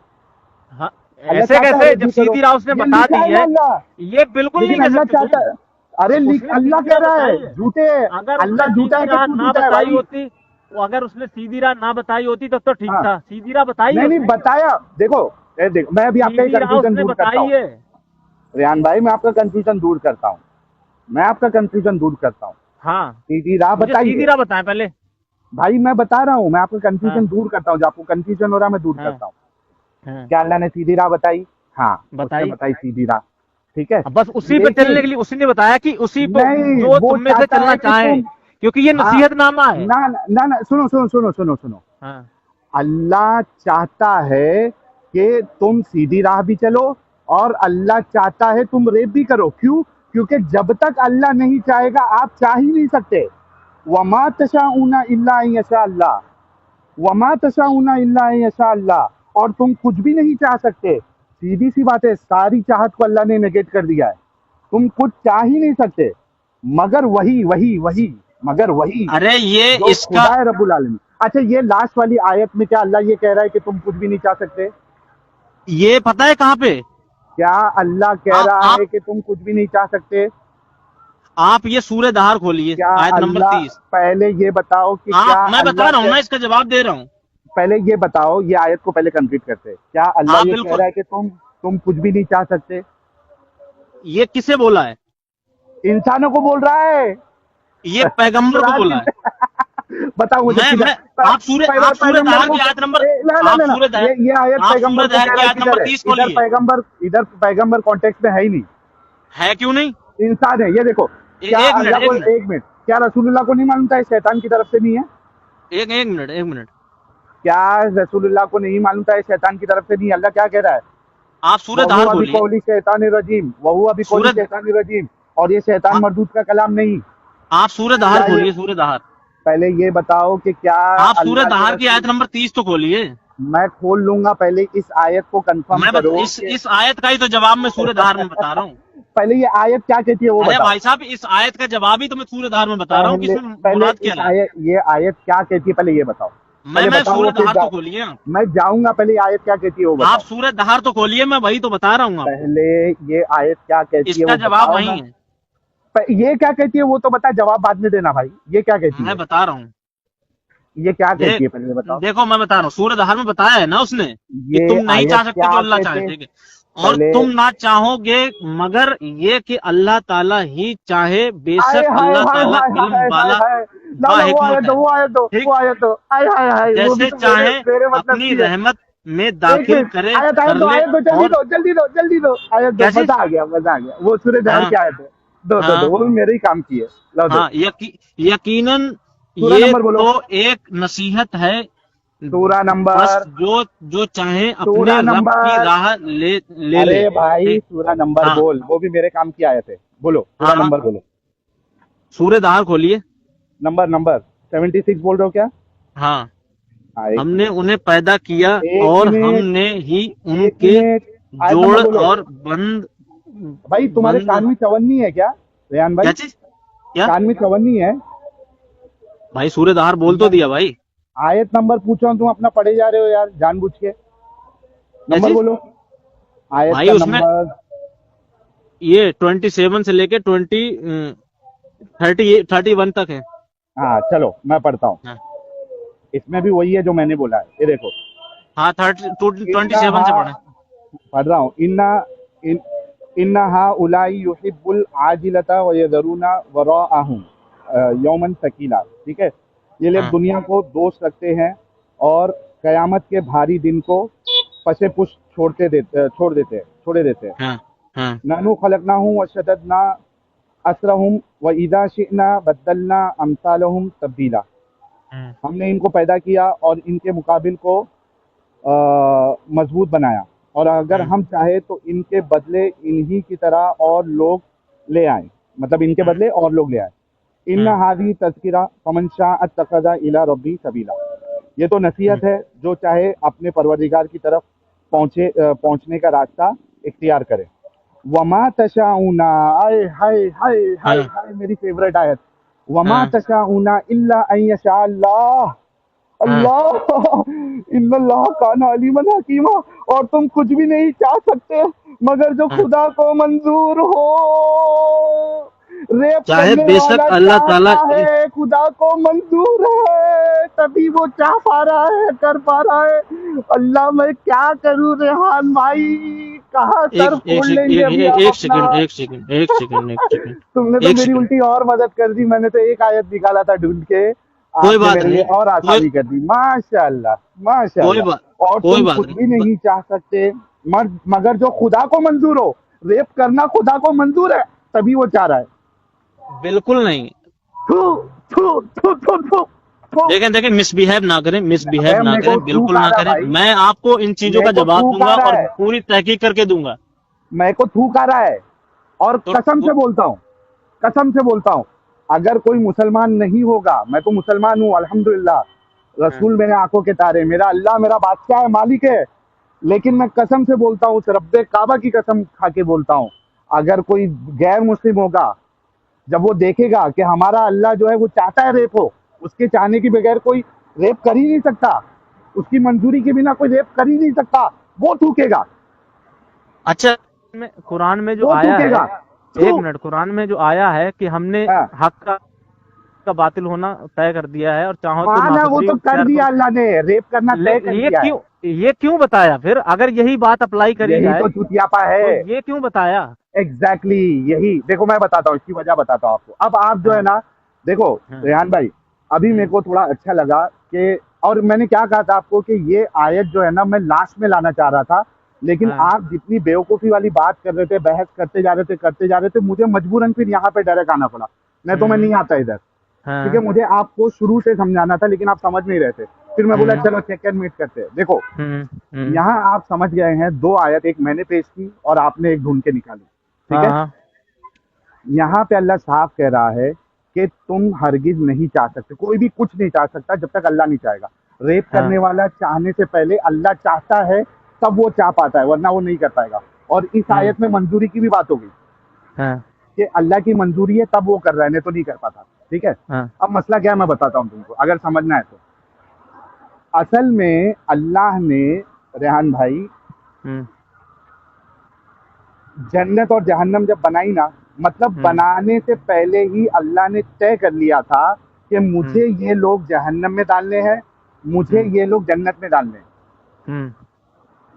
हाँ, अल्लाह ऐसे चाहता है कैसे? रेप जब भी करो, सीधी राह उसने ये बता लिखा दी है ना है, अल्लाह। ये बिल्कुल नहीं लेकिन कह अल्लाह सकते चाहता तुम। है, अरे उसने अल्लाह सीधी कह राह रहा है, बताई है। झूठे। अगर अल्लाह उसने झूठा है सीधी कि राह तू ना झूठा है बताई भाई? होती, तो अगर उसने सीधी राह ना बताई होती तब तो ठीक हाँ था। सीधी राह बताई है नहीं उसने? बताया। देखो मैं अभी आपका सीधी राह कंफ्यूजन उसने दूर करता बताई हूँ। है। रेहान भाई, मैं आपका कंफ्यूजन दूर करता हूँ, मैं आपका कंफ्यूजन दूर करता हूँ। हाँ, सीधी राह मुझे सीधी बताइए राह बताएं पहले। भाई, मैं बता रहा हूँ, मैं आपका हाँ कंफ्यूजन दूर करता हूँ। जो आपको कंफ्यूजन हो रहा है मैं दूर हाँ करता हूँ। हाँ, क्या अल्लाह ने सीधी राह बताई? हाँ, उसने बताई। बताई सीधी राह, ठीक है। अब बस उसी पे चलने लेकिन के लिए उसी ने बताया कि उसी पे नहीं, जो वो तुम में से चाहता चलना है कि चाहे, तुम क्योंकि ये हाँ नसीहतनामा है। ना ना ना, सुनो सुनो सुनो सुनो सुनो। हाँ अल्लाह चाहता है कि तुम सीधी राह भी चलो, और अल्लाह चाहता है तुम रेप भी करो। क्यों? क्योंकि जब तक अल्लाह नहीं चाहेगा आप चाह ही नहीं सकते। वमा तशाऊना इल्ला अन यशा अल्लाह, वमा तशाऊना इल्ला अन यशा अल्लाह। और तुम कुछ भी नहीं चाह सकते। सीधी सी बात है, सारी चाहत को अल्लाह ने नेगेट कर दिया है। तुम कुछ चाह ही नहीं सकते मगर वही वही वही मगर वही अरे ये जो इसका खुदा है रब्बुल आलमीन। अच्छा, ये लास्ट वाली आयत में क्या अल्लाह ये कह रहा है कि तुम कुछ भी नहीं चाह सकते? ये पता है कहाँ पे? क्या अल्लाह कह रहा आप है कि तुम कुछ भी नहीं चाह सकते? आप ये सूरह दहार खोलिए, क्या आयत नंबर अल्लाह, 30। पहले ये बताओ कि क्या मैं बता अल्लाह रहा हूँ ना, इसका जवाब दे रहा हूँ। पहले ये बताओ, ये आयत को पहले कंप्लीट करते हैं। क्या अल्लाह हाँ ये कह बिल्कुल। रहा है कि तुम कुछ भी नहीं चाह सकते? ये किसे बोला है? इंसानों को बोल रहा है। ये पैगंबर को बोला है। बताओ मुझे मैं किधर मैं आप सूरह पैगंबर दहार को, की आयत नंबर, ना ना आप ना ना, सूरह दहार ये आयत आप पैगंबर सूरह को दहार कह की रहा है आयत नंबर किधर है? 30 खोलिए। इधर पैगंबर कॉन्टेक्स्ट में है ही नहीं, है क्यों नहीं? इंसान है। ये देखो, क्या एक मिनट, अल्लाह एक को, मिनट, एक मिनट, क्या रसूलुल्लाह को नहीं मालूम था ये शैतान की तरफ से नहीं है? एक मिनट, एक मिनट। क्या रसूलुल्लाह को नहीं मालूम था ये शैतान की तरफ से नहीं है? अल्लाह क्या कह रहा है? आप सूरह दहार वहुआ खोलिए। बिकौली शैतान रजीम, वहुआ बिकौली सूरह शैतान रजीम, और ये शैतान आ- मरदूद का कलाम नहीं। आप सूरह दहार क्या ये, खोलिए, सूरह दहार। पहले ये बताओ कि क्या आप सूरह अल्लाह के दहार की रसूल, आयत नंबर 30 तो खोलिए। मैं खोल लूंगा, पहले इस आयत को कंफर्म करो कि इस आयत का ही तो जवाब मैं सूरह दहार में बता रहा हूँ। पहले ये आयत क्या कहती है वो अरे बताओ। भाई साहब, इस आयत का जवाब ही तो मैं सूरह दहार में बता रहा हूँ कि पहले इसमें पहले मुराद क्या इस है। आयत, ये आयत क्या कहती है पहले ये बताओ। पहले मैं बताओ सूरह वो फिर दहार तो खोलिए आप। मैं जाऊंगा, पहले ये आयत क्या कहती है वो आप बताओ। सूरह दहार तो खोलिए, मैं वही तो बता रहा हूँ आपको। पहले ये आयत क्या कहती है इसका वो जवाब बताओ। वही मैं है। ये क्या कहती है वो तो बता, जवाब बाद में देना भाई। ये क्या कहती मैं है, बता रहा हूँ। ये क्या दे, कहती है पहले ये बताओ। देखो मैं बता रहा हूँ, सूरह दहार में बताया है ना उसने कि ये तुम नहीं आयत चाह सकते क्या जो अल्लाह चाहे, कहते, ठीक है। और पहले, तुम ना चाहोगे मगर ये कि अल्लाह ताला ही चाहे, आय बेशक हाय अल्लाह हाय ताला हाय इल्म हाय हाय वाला हाय, ना बा ना, वो आयत हिकमत दो, है। वो आयत दो, ठीक। वो आयत दो, आय हाय हाय, वो भी जैसे तो मेरे चाहे मेरे मतलब अपनी की है। रहमत में एक दाखिल मिनट, करे, आयत आयत कर दो, ले। आयत दो, जल्दी और दो, जल्दी दो, जल्दी दो, आयत दो, क्या चीज? मजा आ गया, मजा आ गया। वो सूर्य दहर हाँ, की आयत है, दो दो दो, हाँ, वो भी मेरे ही काम की है। लो दो। हाँ, यकीनन सूरा ये नंबर बोलो, तो एक नसीहत है। सूरा बस नंबर, जो जो चाहे अपने सूरा रब की नंबर। राह ले ले। अरे भाई ठीक। सूरा नंबर हाँ, बोल, वो भी मेरे काम की आयत है। बोलो सूरा हाँ, नंबर बोलो। सूरह दहार खोलिए। नंबर नंबर 76 बोल रहे हो क्या? हाँ, हाँ, एक हमने मिनट, उन्हें पैदा किया एक और मिनट, हमने ही एक उनके मिनट, आयत जोड़ नंबर बोलो। और बंद भाई तुम्हारे बंद कान में चवन्नी है क्या रेहान क्या भाई? चीज? क्या कान में चवन्नी है? भाई, सूरह दहार बोल तो मैं दिया भाई। आयत नंबर पूछ रहा हूँ, तुम अपना पढ़े जा रहे हो यार जानबूझ के। क्या नंबर चीज? बोलो, आयत भाई का उसमें नंबर। ये 27 से लेके 31 तक है। हाँ चलो मैं पढ़ता हूँ, हाँ, इसमें भी वही है जो मैंने बोला है, ये देखो। हाँ, 27 इन्ना से पढ़े। पढ़ रहा हूँ। इन, इन्ना हा उलाई युहिब्बुल आजिलता व यदरूना वराअहुम यौमन सकीला। ठीक है, ये लोग हाँ, दुनिया को दोस्त रखते हैं और कयामत के भारी दिन को पसे पुश छोड़े देते हैं। हाँ, हाँ, नहनु खलकनाहुम व शददना असरहुम व इदा शिअना बद्दलना अमसालहुम तब्दीला। हाँ, हमने इनको पैदा किया और इनके मुकाबिल को मजबूत बनाया, और अगर हाँ, हम चाहे तो इनके बदले इन्हीं की तरह और लोग ले आए, मतलब इनके हाँ, बदले और लोग ले आए। इन्ना हाँ, हादी तज़किरा फमन शाअ अत्तखज़ा इला रब्बी सबीला। ये तो हाँ, नसीहत है, जो चाहे अपने परवरदिगार की तरफ पहुंचने का रास्ता इख्तियार करे। वमा तशाऊना, आय हाय हाय हाय हाँ, हाय, मेरी फेवरेट आयत। वमा हाँ, तशाऊना इल्ला अन यशा अल्लाह, हाँ, अल्लाह इन्नल्लाह काना अलीमन हकीमा। और तुम कुछ भी नहीं चाह सकते मगर जो हाँ। खुदा को मंजूर हो। रेप चाहे करने बेशक वाला अल्लाह ताला चाहता है, खुदा को मंजूर है, तभी वो चाह पा रहा है, कर पा रहा है। अल्लाह मैं क्या करूं रेहान भाई, कहाँ एक सर एक फोड़ सेकंड, लेंगे अभी हम एक अपना। सेकंड, एक सेकंड, एक सेकंड, एक सेकंड, तुमने तो एक मेरी सेकंड। उल्टी और मदद कर दी, मैंने तो एक आयत निकाला था ढूंढ के, कोई आपने बात मेरे लिए नहीं। और कोई आसानी कर दी। माशाअल्लाह कोई बात माशाअल्लाह। और कोई तुम बात कुछ भी नहीं। नहीं चाह सकते मगर जो खुदा को मंजूर हो। रेप करना खुदा को मंजूर है, तभी वो चाह रहा है। बिल्कुल नहीं। थू थू थू थू थू थू। देखें देखें, मिसबिहेव ना करें, अबे मिसबिहेव ना मेरे को करें, थूक बिल्कुल आ ना रहा करें। भाई, मैं आपको इन चीजों मेरे का को जवाब थूक आ दूंगा रहा और है, पूरी तहकीक करके दूंगा। मेरे को थूक आ रहा है। और तो कसम से बोलता हूँ, कसम से बोलता हूँ, अगर कोई मुसलमान नहीं होगा, मैं तो मुसलमान हूँ अल्हम्दुलिल्लाह, हाँ, रसूल मेरे आंखों के तारे, मेरा अल्लाह मेरा बादशाह है, मालिक है। लेकिन मैं कसम से बोलता हूँ, उस रब्बे काबा की कसम खा के बोलता हूँ, अगर कोई गैर मुस्लिम होगा, जब वो देखेगा कि हमारा अल्लाह जो है वो चाहता है रेप हो, उसके चाहने के बगैर कोई रेप कर ही नहीं सकता, उसकी मंजूरी के बिना कोई रेप कर ही नहीं सकता, वो थूकेगा, अच्छा, में कुरान में जो वो आया है, थूकेगा। एक मिनट, कुरान में जो आया है कि हमने हाँ। हक का बातिल होना तय कर दिया है और चाहो तो माना, वो नाफरमानी तो कर इख्तियार दिया करो। अल्लाह ने, रेप करना तय कर ये दिया है। क्यों, ये क्यों बताया फिर, अगर यही बात अप्लाई करी यही जाए तो चुतियापा तो है। ये क्यों बताया? एग्जैक्टली यही, देखो मैं बताता हूँ, इसकी वजह बताता हूँ आपको। अब आप जो है ना, देखो हाँ। रेहान भाई, अभी मेरे को थोड़ा अच्छा लगा कि, और मैंने क्या कहा था आपको कि ये आयत जो है ना मैं लास्ट में लाना चाह रहा था, लेकिन हाँ। आप जितनी बेवकूफ़ी वाली बात कर रहे थे, बहस करते जा रहे थे, मुझे मजबूरन फिर यहाँ पे डायरेक्ट आना पड़ा, नहीं तो मैं नहीं आता इधर, क्योंकि हाँ। मुझे आपको शुरू से समझाना था, लेकिन आप समझ नहीं रहे थे। फिर मैं बोला चलो चेक एंड मीट करते हैं। देखो यहाँ आप समझ गए हैं, 2 आयत, एक मैंने पेश की और आपने एक ढूंढ के निकाली, ठीक है। हाँ। यहाँ पे अल्लाह साफ कह रहा है कि तुम हरगिज नहीं चाह सकते, कोई भी कुछ नहीं चाह सकता जब तक अल्लाह नहीं चाहेगा। रेप हाँ। करने वाला चाहने से पहले अल्लाह चाहता है तब वो चाह पाता है, वरना वो नहीं कर पाएगा। और इस आयत में मंजूरी की भी बात होगी हाँ। कि अल्लाह की मंजूरी है तब वो कर रहा है, नहीं तो नहीं कर पाता, ठीक है। हाँ। अब मसला क्या है मैं बताता हूँ तुमको, अगर समझना है तो। असल में अल्लाह ने, रेहान भाई, जन्नत और जहन्नम जब बनाई ना, मतलब बनाने से पहले ही अल्लाह ने तय कर लिया था कि मुझे ये लोग जहन्नम में डालने हैं, मुझे ये लोग जन्नत में डालने हैं।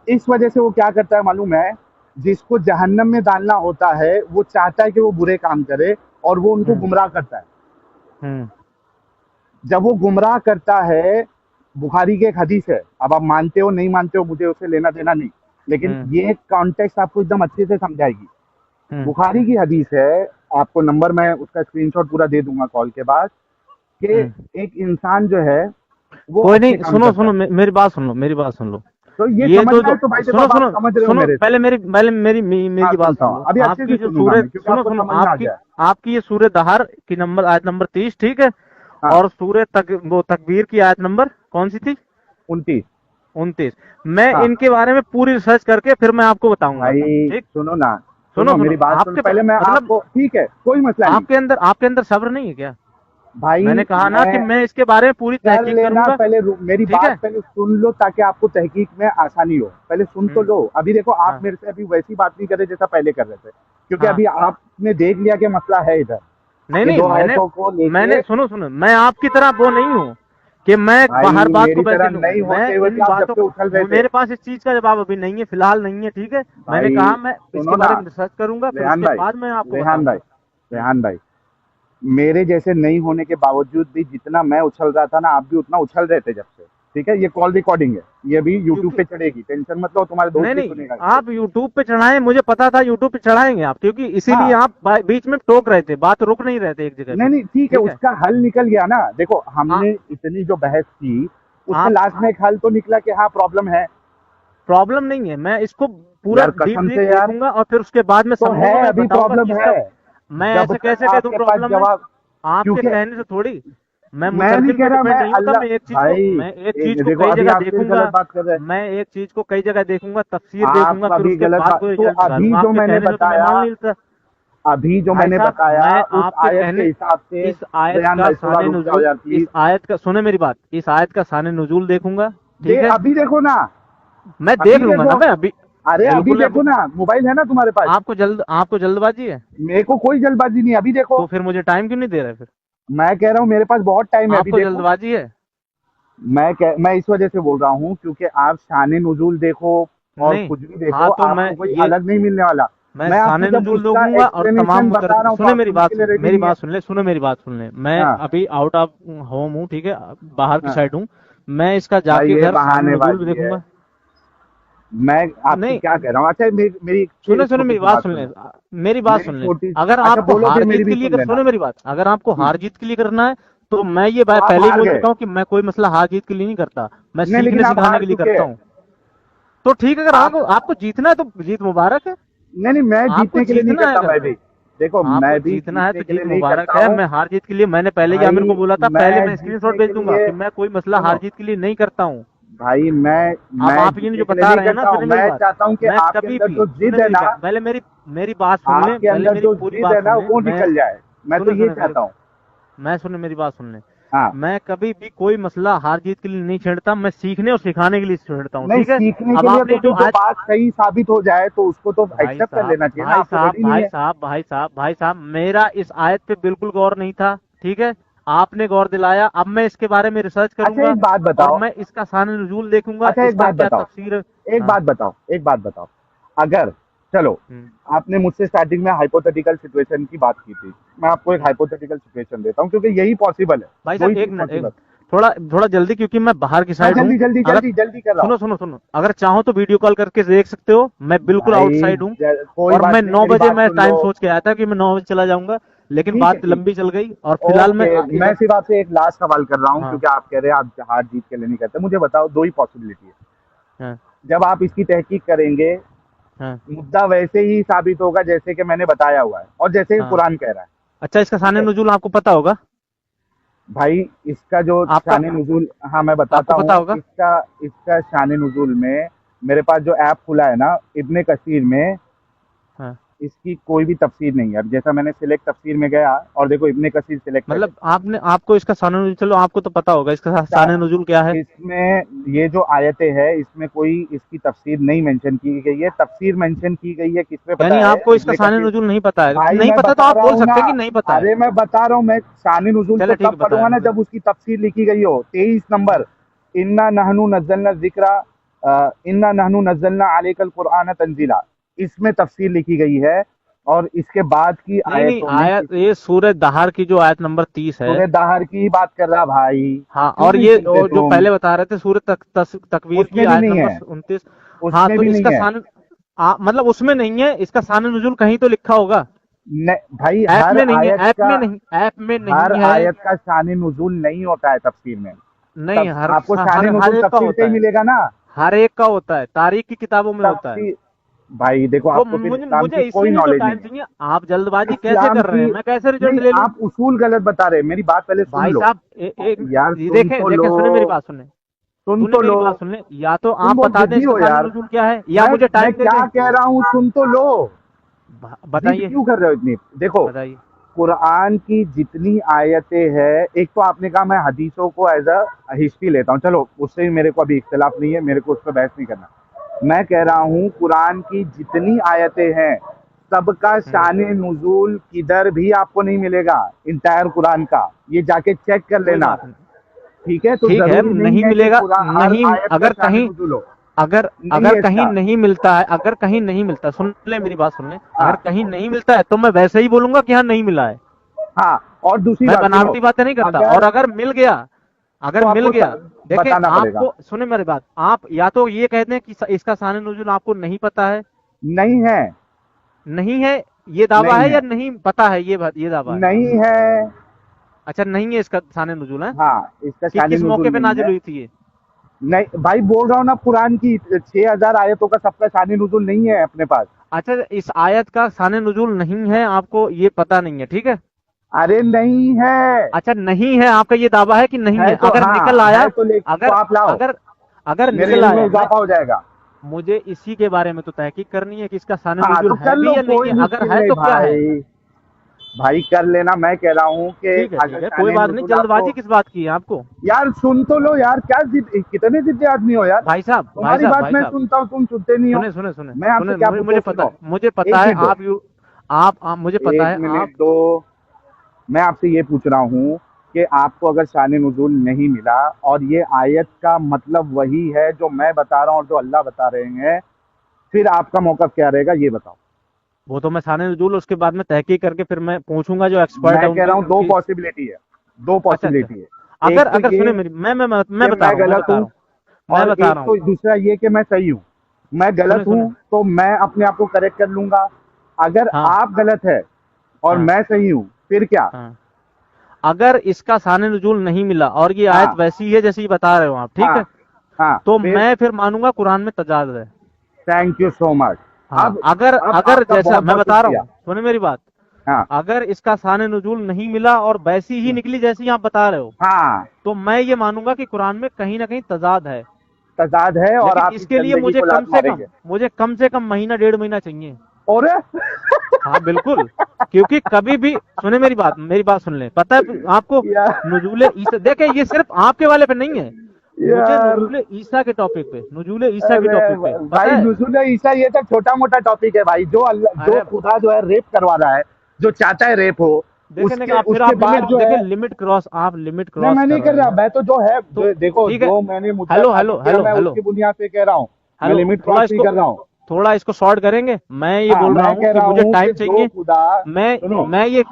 इस वजह से वो क्या करता है मालूम है, जिसको जहन्नम में डालना होता है वो चाहता है कि वो बुरे काम करे और वो उनको गुमराह करता है। जब वो गुमराह करता है, बुखारी की एक हदीस है, अब आप मानते हो नहीं मानते हो मुझे उससे लेना देना नहीं, लेकिन ये कॉन्टेक्स्ट आपको एकदम अच्छे से समझाएगी। बुखारी की हदीस है, आपको नंबर मैं उसका स्क्रीनशॉट पूरा दे दूंगा कॉल के बाद, कि एक इंसान जो है वो कोई अच्छे नहीं, काम सुनो करता सुनो, है। मेरी बात सुन लो, मेरी बात सुन लो। तो ये ये समझना है तो भाई देखो, सुनो अब आप सुनो समझ रहे हो सुनो, मेरे से। पहले मेरी बात सुनता सुन हूँ, लो। अभी अच्छे आपकी से जो सुनूंगा मैं, क्योंकि सुनो आपको सुनो, समझ में आ जाए। आपकी ये सूरह दहर की नंबर, आयत नंबर 30, ठीक है। हाँ। और सूरह वो तकबीर की आयत नंबर कौन सी थी? 29। मैं हाँ इनके बारे में पूरी रिसर्च करके फिर मैं आपको बताऊंगा, भाई ठीक। सुनो ना, सुनो सुनो सुनो, मेरी बात सुनो, आपके पहले मैं मतलब आपको, ठीक है कोई मसला नहीं आपके अंदर सब्र नहीं है क्या? भाई, मैंने कहा ना कि मैं इसके बारे में पूरी कर तहकीक लेना, करूंगा, पहले मेरी ठीक बात है। पहले सुन लो ताकि आपको तहकीक में आसानी हो, पहले सुन तो लो। अभी देखो आप हाँ। मेरे से अभी वैसी बात नहीं कर रहे जैसा पहले कर रहे थे, क्योंकि हाँ। अभी आपने देख लिया कि मसला है इधर, नहीं ये नहीं, 2 आयतों को लेके। सुनो सुनो, मैं आपकी तरह वो नहीं हूँ कि मैं भाई हर बात को मेरी वैसे तरह लूं। नहीं मैं होते हुए इन भी आप जब बातों से उछल रहे को, थे। मेरे पास इस चीज का जवाब अभी नहीं है, फिलहाल नहीं है, ठीक है। मैंने भाई कहा मैं सुनो इसके ना बारे में रिसर्च करूंगा, फिर रेहान उसके भाई, बाद मैं आपको रेहान भाई, बताऊंगा। रेहान भाई, मेरे जैसे नहीं होने के बावजूद भी जितना मैं उछल रहा था ना, आप भी उतना उछल रहे थे जब से, ठीक है। ये कॉल रिकॉर्डिंग है, ये भी यूट्यूब क्योंकि पे चढ़ेगी, टेंशन मत लो, तुम्हारे दोस्त नहीं भी नहीं, सुनेगा इसको। आप यूट्यूब पे चढ़ाएं, मुझे पता था यूट्यूब पे चढ़ाएंगे आप, क्योंकि इसीलिए हाँ। आप बीच में टोक रहे थे, बात रुक नहीं रहे थे एक जगह पे, नहीं नहीं ठीक है, ठीक है। उसका हल निकल गया ना। देखो आ- हमने इतनी जो बहस की, उसका आप लास्ट में एक हल तो निकला कि हाँ प्रॉब्लम है। प्रॉब्लम नहीं है, मैं इसको पूरा यार डीप कसम डीप से यार, देखूंगा और फिर उसके बाद में तो है, समझूंगा, मैं अभी बताऊंगा कि प्रॉब्लम इसका, है। मैं जब ऐसे तक कैसे कह दूं आपके पास प्रॉब्लम है? जवाब, आपके क्योंकि कहने से थोड़ी, मैं मैं नहीं मुतरकिन कह पे रहा, डिपेंड मैं नहीं होता। अल्लाह, मैं भाई एक चीज को देखो कई अभी जगह आप फिर देखूंगा, गलत बात कर रहे हैं। मैं एक चीज को कई जगह देखूंगा, तफसीर आप देखूंगा, फिर अभी उसके गलत बाद बात, कोई तो रिजल्ट अभी निकालूंगा। जो आपके मैंने कहने से तो मैं बताया, मान नहीं लेता। अभी जो भाई मैंने साहब, बताया मैं उस आपके आयत के कहने, हिसाब से, इस आयत रेहान का भाई थोड़ा शान रुक जाओ नुजूल, यार प्लीज। इस आयत का, सुने मेरी बात, इस आयत का शान नुजूल देखूंगा, ठीक है। अभी देखो ना, मैं देख अभी लूंगा देखो, ना, मैं अभी, अरे अभी बिल्कुल देखो ना, मोबाइल है ना तुम्हारे पास। आपको जल्दबाजी है, मेरे को कोई जल्दबाजी नहीं, अभी देखो। तो फिर मुझे टाइम क्यों नहीं दे रहे फिर? मैं कह रहा हूँ मेरे पास बहुत टाइम है, अभी आपको देखो। जल्दबाजी है? मैं इस वजह से बोल रहा हूँ क्योंकि आप शान नुजूल देखो और नहीं। कुछ भी देखो, हाँ, तो आपको कोई ये अलग नहीं मिलने वाला। मैं मैं आपको शाने जब नुजूल उसका देखूंगा और तमाम एक्सप्लेनेशन बता रहा हूँ तो सुने आप मेरी सुनने बात, के लिए रेडी मेरी नहीं है। बात सुन ले, सुनो मेरी बात सुन ले। मैं हाँ अभी आउट ऑफ होम हूँ, ठीक है, बाहर की हाँ। साइड हूँ। मैं इसका भाई जाके ये घर शाने नुजूल भी बहानेबाजी है, देखूंगा। मैं आपसे नहीं, क्या कह रहा हूँ। अच्छा मेरी सुने सुने छोटी मेरी सी बात बात सुन ले, सुनो, मेरी बात मेरी सुन ले। छोटी, अगर अच्छा आपको बोलो हार फिर मेरी जीत भी के लिए, सुन लेना। सुने मेरी बात, अगर आपको हार जीत के लिए करना है तो मैं ये तो आप पहले ही हार बोल गए। चुका हूँ कि मैं कोई मसला हार जीत के लिए नहीं करता, मैं नहीं लेकिन सीखने आप सिखाने हार के लिए चुके करता हैं। हूँ। तो ठीक है, अगर आप, आपको जीतना है तो जीत मुबारक है। नहीं नहीं मैं आपको जीतने के लिए नहीं जीतना है, करता, अगर मैं भी देखो, आपको मैं भी जीतना है जीतने तो के लिए जीत नहीं मुबारक करता है। हूँ मैं हार जीत के लिए, मैंने पहले ही आमिर भाई। को बोला था, पहले मैं मैं स्क्रीनशॉट जीतने भेज के दूंगा लिए, कि मैं कोई मसला हार सुनो जीत के लिए नहीं करता हूँ। भाई, अब मैं आप ये जीतने जो के लिए बता नहीं रहे हैं ना, करता हूँ। सुने मेरी मैं बात, चाहता हूँ कि मैं आपके कभी अंदर भी, जो सुने जिद है मेरी ना, बात, पहले मेरी बात सुन ले, आपके पहले अंदर मेरी जो पूरी जिद बात है ना सुन ले। वो मैं निकल जाए, मैं तो सुने ये सुने मेरी चाहता हूँ। मैं सुने मेरी बात सुन ले। हाँ। मैं कभी भी कोई मसला हार जीत के लिए नहीं छेड़ता, मैं सीखने और सिखाने के लिए छेड़ता हूँ। नहीं, ठीक है, सीखने अब के लिए आपने तो फिर जो जो आज बात सही साबित हो जाए तो उसको तो भाई एक्सेप्ट कर साहब लेना चाहिए ना, भाई आप तो साहब रेडी नहीं भाई है। साहब भाई साहब भाई साहब मेरा इस आयत पे बिल्कुल गौर नहीं था। ठीक है, आपने गौर दिलाया, अब मैं इसके बारे में रिसर्च अच्छा करूंगा एक बात और बताओ, मैं इसका साने नुजूल देखूंगा, अच्छा एक इसका बात क्या बताओ, तफसीर। एक हाँ। बात बताओ, एक बात बताओ, अगर चलो हम्म। आपने मुझसे स्टार्टिंग में हाइपोथेटिकल सिचुएशन की बात की थी, मैं आपको एक हम्म। हाइपोथेटिकल सिचुएशन देता हूँ क्योंकि यही पॉसिबल है, भाई दो साहब ही एक चीज मिनट, पॉसिबल। थोड़ा थोड़ा जल्दी, क्योंकि मैं बाहर की मैं साइड हूँ। जल्दी जल्दी अगर जल्दी जल्दी कर रहा हूँ। सुनो, अगर चाहो तो वीडियो कॉल करके देख सकते हो, मैं बिल्कुल भाई आउटसाइड हूँ। कोई और बात मैं नहीं, 9 मेरी बजे बात मैं सुन लो। टाइम सोच के आया था कि मैं 9 बजे चला जाऊंगा, लेकिन ठीक है, बात ठीक। लंबी चल गई और फिलहाल मैं ओके, मैं इधर। सिर्फ आपसे एक लास्ट सवाल कर रहा हूँ हाँ। क्योंकि आप कह रहे हैं आप हार जीत के लिए नहीं करते। मुझे बताओ, दो ही पॉसिबिलिटी है। हाँ। जब आप इसकी तहकीक करेंगे, हाँ। मुद्दा वैसे ही साबित होगा जैसे कि मैंने बताया हुआ है और जैसे हाँ। कुरान कह रहा है। अच्छा, इसका ठीक साने है नुजूल आपको पता होगा? भाई, इसका जो आपका शान नुजूल, हाँ मैं आपको बताता पता हूँ। होगा? इसका इसका शान नुजूल में मेरे पास जो ऐप खुला है ना, इब्ने कसीर में, हाँ। इसकी कोई भी तफसीर नहीं है। अब जैसा मैंने सिलेक्ट तफसीर में गया और देखो इब्ने कसीर सिलेक्टेड है। मतलब आपको इसका साने नुजूल, चलो आपको तो पता होगा इसका साने नुजूल क्या है। इसमें ये जो आयतें हैं इसमें कोई इसकी तफसीर नहीं मेंशन की गई है। तफसीर मेंशन की गई है किसमें पता यानी है? आपको इसका इब्ने साने कसीर। नुजूल नहीं पता है? भाई नहीं मैं पता तो बता आप रहा बोल हूँ ना, सकते हैं कि नहीं पता है। अरे मैं बता रहा हूँ, मैं शान नुजूल तो चलो ठीक तब है, बताया पढ़ूंगा ना मुझे। जब उसकी तफसीर लिखी गई हो। 23 नंबर, इन्ना नहनु नज़्ज़लना ज़िक्रा, इन्ना नहनु नज़्ज़लना अलैकल कुरआन तंजीला, इसमें तफसीर लिखी गई है। और इसके बाद की नहीं, आयतों में आयत ये सूरह दहार की जो आयत नंबर 30 है। सूरह दाहर की ही बात कर रहा भाई। हाँ, क्यों और नहीं ये सुनते जो तुम? पहले बता रहे थे सूरह तकवीर की उसमें भी आयत नहीं नंबर है, 29। हाँ, उसमें तो भी नहीं इसका है। मतलब उसमें नहीं है, इसका साने नुजूल कहीं तो लिखा होगा। भाई ऐप हर में नहीं है, आयत ऐप का, में नहीं, ऐप में हर नहीं है। आयत का शान नुजूल नहीं होता है तफसीर में। नहीं, तब हर आपको शान हर हर नुजूल एक का तफसीर से होता ही है। मिलेगा ना। हर एक का होता है, तारीख की किताबों में होता है। तफसीर, भाई देखो तो आपको फिर मुझे इस्लाम मुझे की कोई इसीलिए तो नॉलेज नहीं टाइम है। चाहिए। आप जल्दबाजी कैसे इस्लाम कर रहे की हैं? मैं कैसे रिजल्ट नहीं, ले लूं? आप उसूल गलत बता रहे हैं। मेरी बात पहले सुन भाई लो। साहब, यार ये सुन देखें तो देखें, लो, सुने मेरी बात, सुने सुन सुने तो मेरी लो। बात, सुन ले। या तो तुम आप बहुत बता दें जिद्दी इसका हो साने यार। नुजूल क्या है, या मैं मुझे मैं टाइम दे क्या दें। कह रहा हूँ सुन तो लो। जिद बताइए, क्यों कर रहे हो इतनी? देखो, बताइए। कुरान की जितनी आयतें हैं, एक तो आपने कहा मैं हदीसों को एज अ हिस्ट्री लेता हूँ, चलो उससे भी मेरे को अभी इख्तिलाफ नहीं है, मेरे को उस पर बहस नहीं करना। मैं कह रहा हूँ कुरान की जितनी आयतें हैं सबका शान नुजूल किधर भी आपको नहीं मिलेगा, इंटायर कुरान का। ये जाके चेक कर कोई लेना। बात नहीं, ठीक है, तो ठीक है, जरूरी नहीं नहीं है कि मिलेगा, कुरान हर नहीं। आयत का अगर शान कहीं नुजूल हो। अगर नहीं अगर है कहीं इसका। नहीं मिलता है, अगर कहीं नहीं मिलता, सुन ले मेरी बात, सुन ले। अगर हाँ, कहीं नहीं मिलता है तो मैं वैसे ही बोलूंगा कि हाँ नहीं मिला है। हाँ। और दूसरी मैं बात सुनो, बनावटी बातें नहीं करता। अगर और अगर मिल गया, अगर तो मिल आपको गया, देखें बताना पड़ेगा। आपको, सुने मेरी बात, आप या तो ये कहते हैं कि इसका साने नुजूल आपको नहीं पता है। नहीं है, नहीं है, ये दावा नहीं है, या है, नहीं पता है, ये दावा है? नहीं है। अच्छा, नहीं है इसका साने नुजूल है। हाँ, इसका शान किस नुजूल मौके पे नहीं नाजिल है। हुई थी ये? नहीं भाई, बोल रहा हूँ ना, कुरान की 6000 आयतों का सबका शान नुजूल नहीं है अपने पास। अच्छा, इस आयत का साने नुजूल नहीं है, आपको ये पता नहीं है, ठीक है। अरे नहीं है। अच्छा, नहीं है, आपका ये दावा है कि नहीं है है। तो अगर निकल हाँ, आया, है तो ले तो अगर आप लाओ, अगर अगर मेरे निकल इल्म में आया, इजाफा हो जाएगा। मुझे इसी के बारे में तो तहकीक करनी है कि इसका साने हाँ नुजूल तो है कर लो, भी या नहीं कोई है। अगर मुश्किल है नहीं तो क्या है? भाई। भाई कर लेना। मैं कह रहा हूँ कि ठीक है, अगर ठीक है, शान कोई बात नहीं। नुजूल आपको, जल्दबाजी किस बात की है आपको? यार सुन तो लो यार, क्या जिद, कितने जिद्दी आदमी हो यार। भाई साहब, भाई तुम्हारी साहब, बात भाई मैं साहब, सुनता हूँ, तुम सुनते नहीं हो। सुने सुने सुने मैं आपसे सुने, क्या पूछता मुझे हूँ, पता सुनो। है, मुझे पता एक है। मिनट दो, आप मुझे पता एक है आप। मिनट दो। मैं आपसे ये पूछ रहा हूँ कि आपको अगर शान नुजूल नहीं मिला और ये आयत का मतलब वही है जो मैं बता रहा हूँ और जो अल्लाह बता रहे हैं, फिर आपका मौक़िफ़ क्या रहेगा ये बताओ। वो तो मैं साने नुजूल उसके बाद में तहकीक करके फिर मैं पूछूंगा जो एक्सपर्ट है मैं कह रहा हूँ दो उनकी। पॉसिबिलिटी है, दो अच्छा, अच्छा। पॉसिबिलिटी है। एक अगर तो अगर ये सुने मेरी, मैं कि बता मैं रहा हूँ, मैं गलत बता रहा हूँ, हूँ, मैं और बता एक रहा हूँ। तो दूसरा ये कि मैं सही हूँ। मैं सुने गलत सुने। हूँ तो मैं अपने आप को करेक्ट कर लूंगा। अगर हाँ। आप गलत है और हाँ। मैं सही हूँ फिर क्या? हाँ, अगर इसका साने नुजूल नहीं मिला और ये आयत हाँ, वैसी है जैसी बता रहे हो आप, ठीक हाँ, है, हाँ, तो फिर मैं फिर मानूंगा कुरान में तजाद है। Thank you so much. हाँ, अब अगर अब अगर आपका जैसा बहुत मैं बहुत बता रहा शुक्रिया। हूँ, सुने मेरी बात, हाँ, अगर इसका साने नुजूल नहीं मिला और वैसी ही निकली जैसी आप बता रहे हो, हाँ, तो मैं ये मानूंगा कि कुरान में कहीं ना कहीं तजाद है। तजाद है और लेकिन आप इस इसके लिए गंदगी मुझे को कम लात से कम मारेंगे। मुझे कम से कम महीना 1.5 महीना चाहिए। और हाँ बिल्कुल, क्योंकि कभी भी सुने मेरी बात सुन ले, पता है आपको यार। नुजूले ईसा, देखे ये सिर्फ आपके वाले पे नहीं है, मुझे यार। नुजूले ईसा के टॉपिक पे, नुजूले ईसा के अरे टॉपिक पे पता भाई, है। नुज़ूल ईसा ये सब छोटा मोटा टॉपिक है भाई। जो अल्लाह, जो अरे खुदा जो है रेप करवा रहा है, जो चाहता है रेप हो, देखे उसके आप फिर उसके आप बाद लिमिट जो देखे, है, लिमिट क्रॉस, आप लिमिट नहीं क्रॉस मैं नहीं कर रहे रहा। हैं। मैं तो जो है तो देखो, ठीक है, जो मैंने मुद्दा हेलो साबित हेलो किया, हेलो मैं हेलो उसकी बुनियाद पे कह रहा हूँ। मैं हेलो, लिमिट थोड़ा क्रॉस नहीं इसको कर रहा हूँ। थोड़ा इसको शॉर्ट करेंगे। मैं ये हाँ, बोल रहा मैं हूँ कह कि रहा मुझे हूँ टाइम कि जो चाहिए। खुदा, सुनो, मैं ये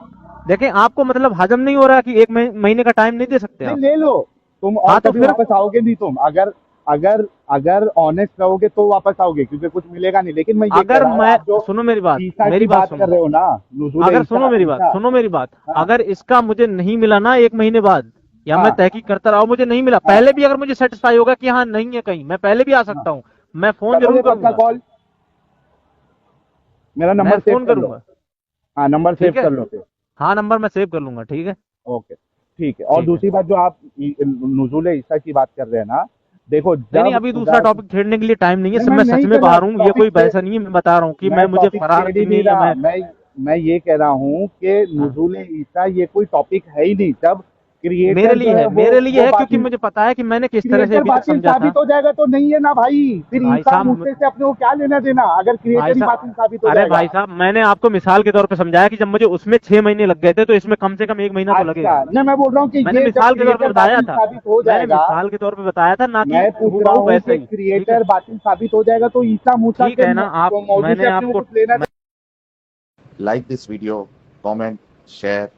देखें, आपको मतलब हजम नहीं हो रहा कि एक महीने का टाइम नहीं दे सकते नहीं आप? ले लो तुम, और हाँ तो कभी फिर वापस आओगे नहीं तुम। अगर अगर अगर ऑनेस्ट रहोगे तो वापस आओगे, क्योंकि कुछ मिलेगा नहीं। लेकिन मैं ये कह अगर रहा हूँ, मैं आप जो सुनो मेरी बात, ईसा मेरी की बात बात सुनो, कर रहे हो ना, नुज़ूल अगर ईसा, ईसा। सुनो मेरी बात, हाँ, अगर इसका मुझे नहीं मिला ना एक महीने बाद, या मैं हाँ, तहकीक करता रहा हूं, मुझे नहीं मिला, हाँ, पहले भी अगर मुझे सेटिस्फाई होगा कि हाँ नहीं है कहीं, मैं पहले भी आ हाँ। सकता हूँ, मैं फोन जरूर करोगे पक्का करूंगा। कॉल? मेरा मैं नंबर सेव फोन कर लो। करूंगा। हाँ, नंबर सेव ठीक है, कर लो फिर। हाँ नंबर मैं सेव कर लूंगा। ठीक है, ओके, ठीक है। और ठीक है। दूसरी बात, जो आप नुज़ूल ईसा की बात कर रहे हैं ना, देखो नहीं नहीं, जब अभी दूसरा खुदा, टॉपिक छेड़ने के लिए टाइम नहीं है, नहीं सब मैं मैं सच नहीं में कर रहा बाहर हूँ, ये टॉपिक कोई से, बहस नहीं है, मैं बता रहा हूँ कि मैं मुझे टॉपिक फरार छेड़ ही नहीं नहीं है रहा। मैं। मैं ये कह रहा हूँ कि हाँ, नुज़ूल ईसा ये कोई टॉपिक है ही नहीं। जब मेरे क्रिएटर जो लिए है है, वो मेरे लिए वो है, क्योंकि बातिल, मुझे पता है कि मैंने किस तरह से क्रिएटर अभी तक बातिल समझा था। साबित हो जाएगा तो नहीं है ना भाई। फिर भाई ईसा साहब, मूसा से अपने को क्या लेना देना, अगर भाई क्रिएटर ही बातिल साहब, साबित हो अरे जाएगा। भाई साहब, मैंने आपको मिसाल के तौर पे समझाया कि जब मुझे उसमें 6 महीने लग गए थे, तो इसमें कम से कम 1 महीना तो अच्छा, लगेगा। नहीं मैं बोल रहा हूँ कि मैंने ये जब मिसाल के तौर पे क्रिएटर बताया बातिल था, साबित हो मैंने जाएगा, मिसाल के तौर पे बताया था, ना कि मैं पूछ रहा हूबहू हूँ वैसे कि ही। ठीक है, क्रिएटर बातिल साबित हो जाएगा तो ईसा मूसा ठीक के है ना, आप मौजू से मैंने अपने को आपको कुछ लेना Like this video, comment, share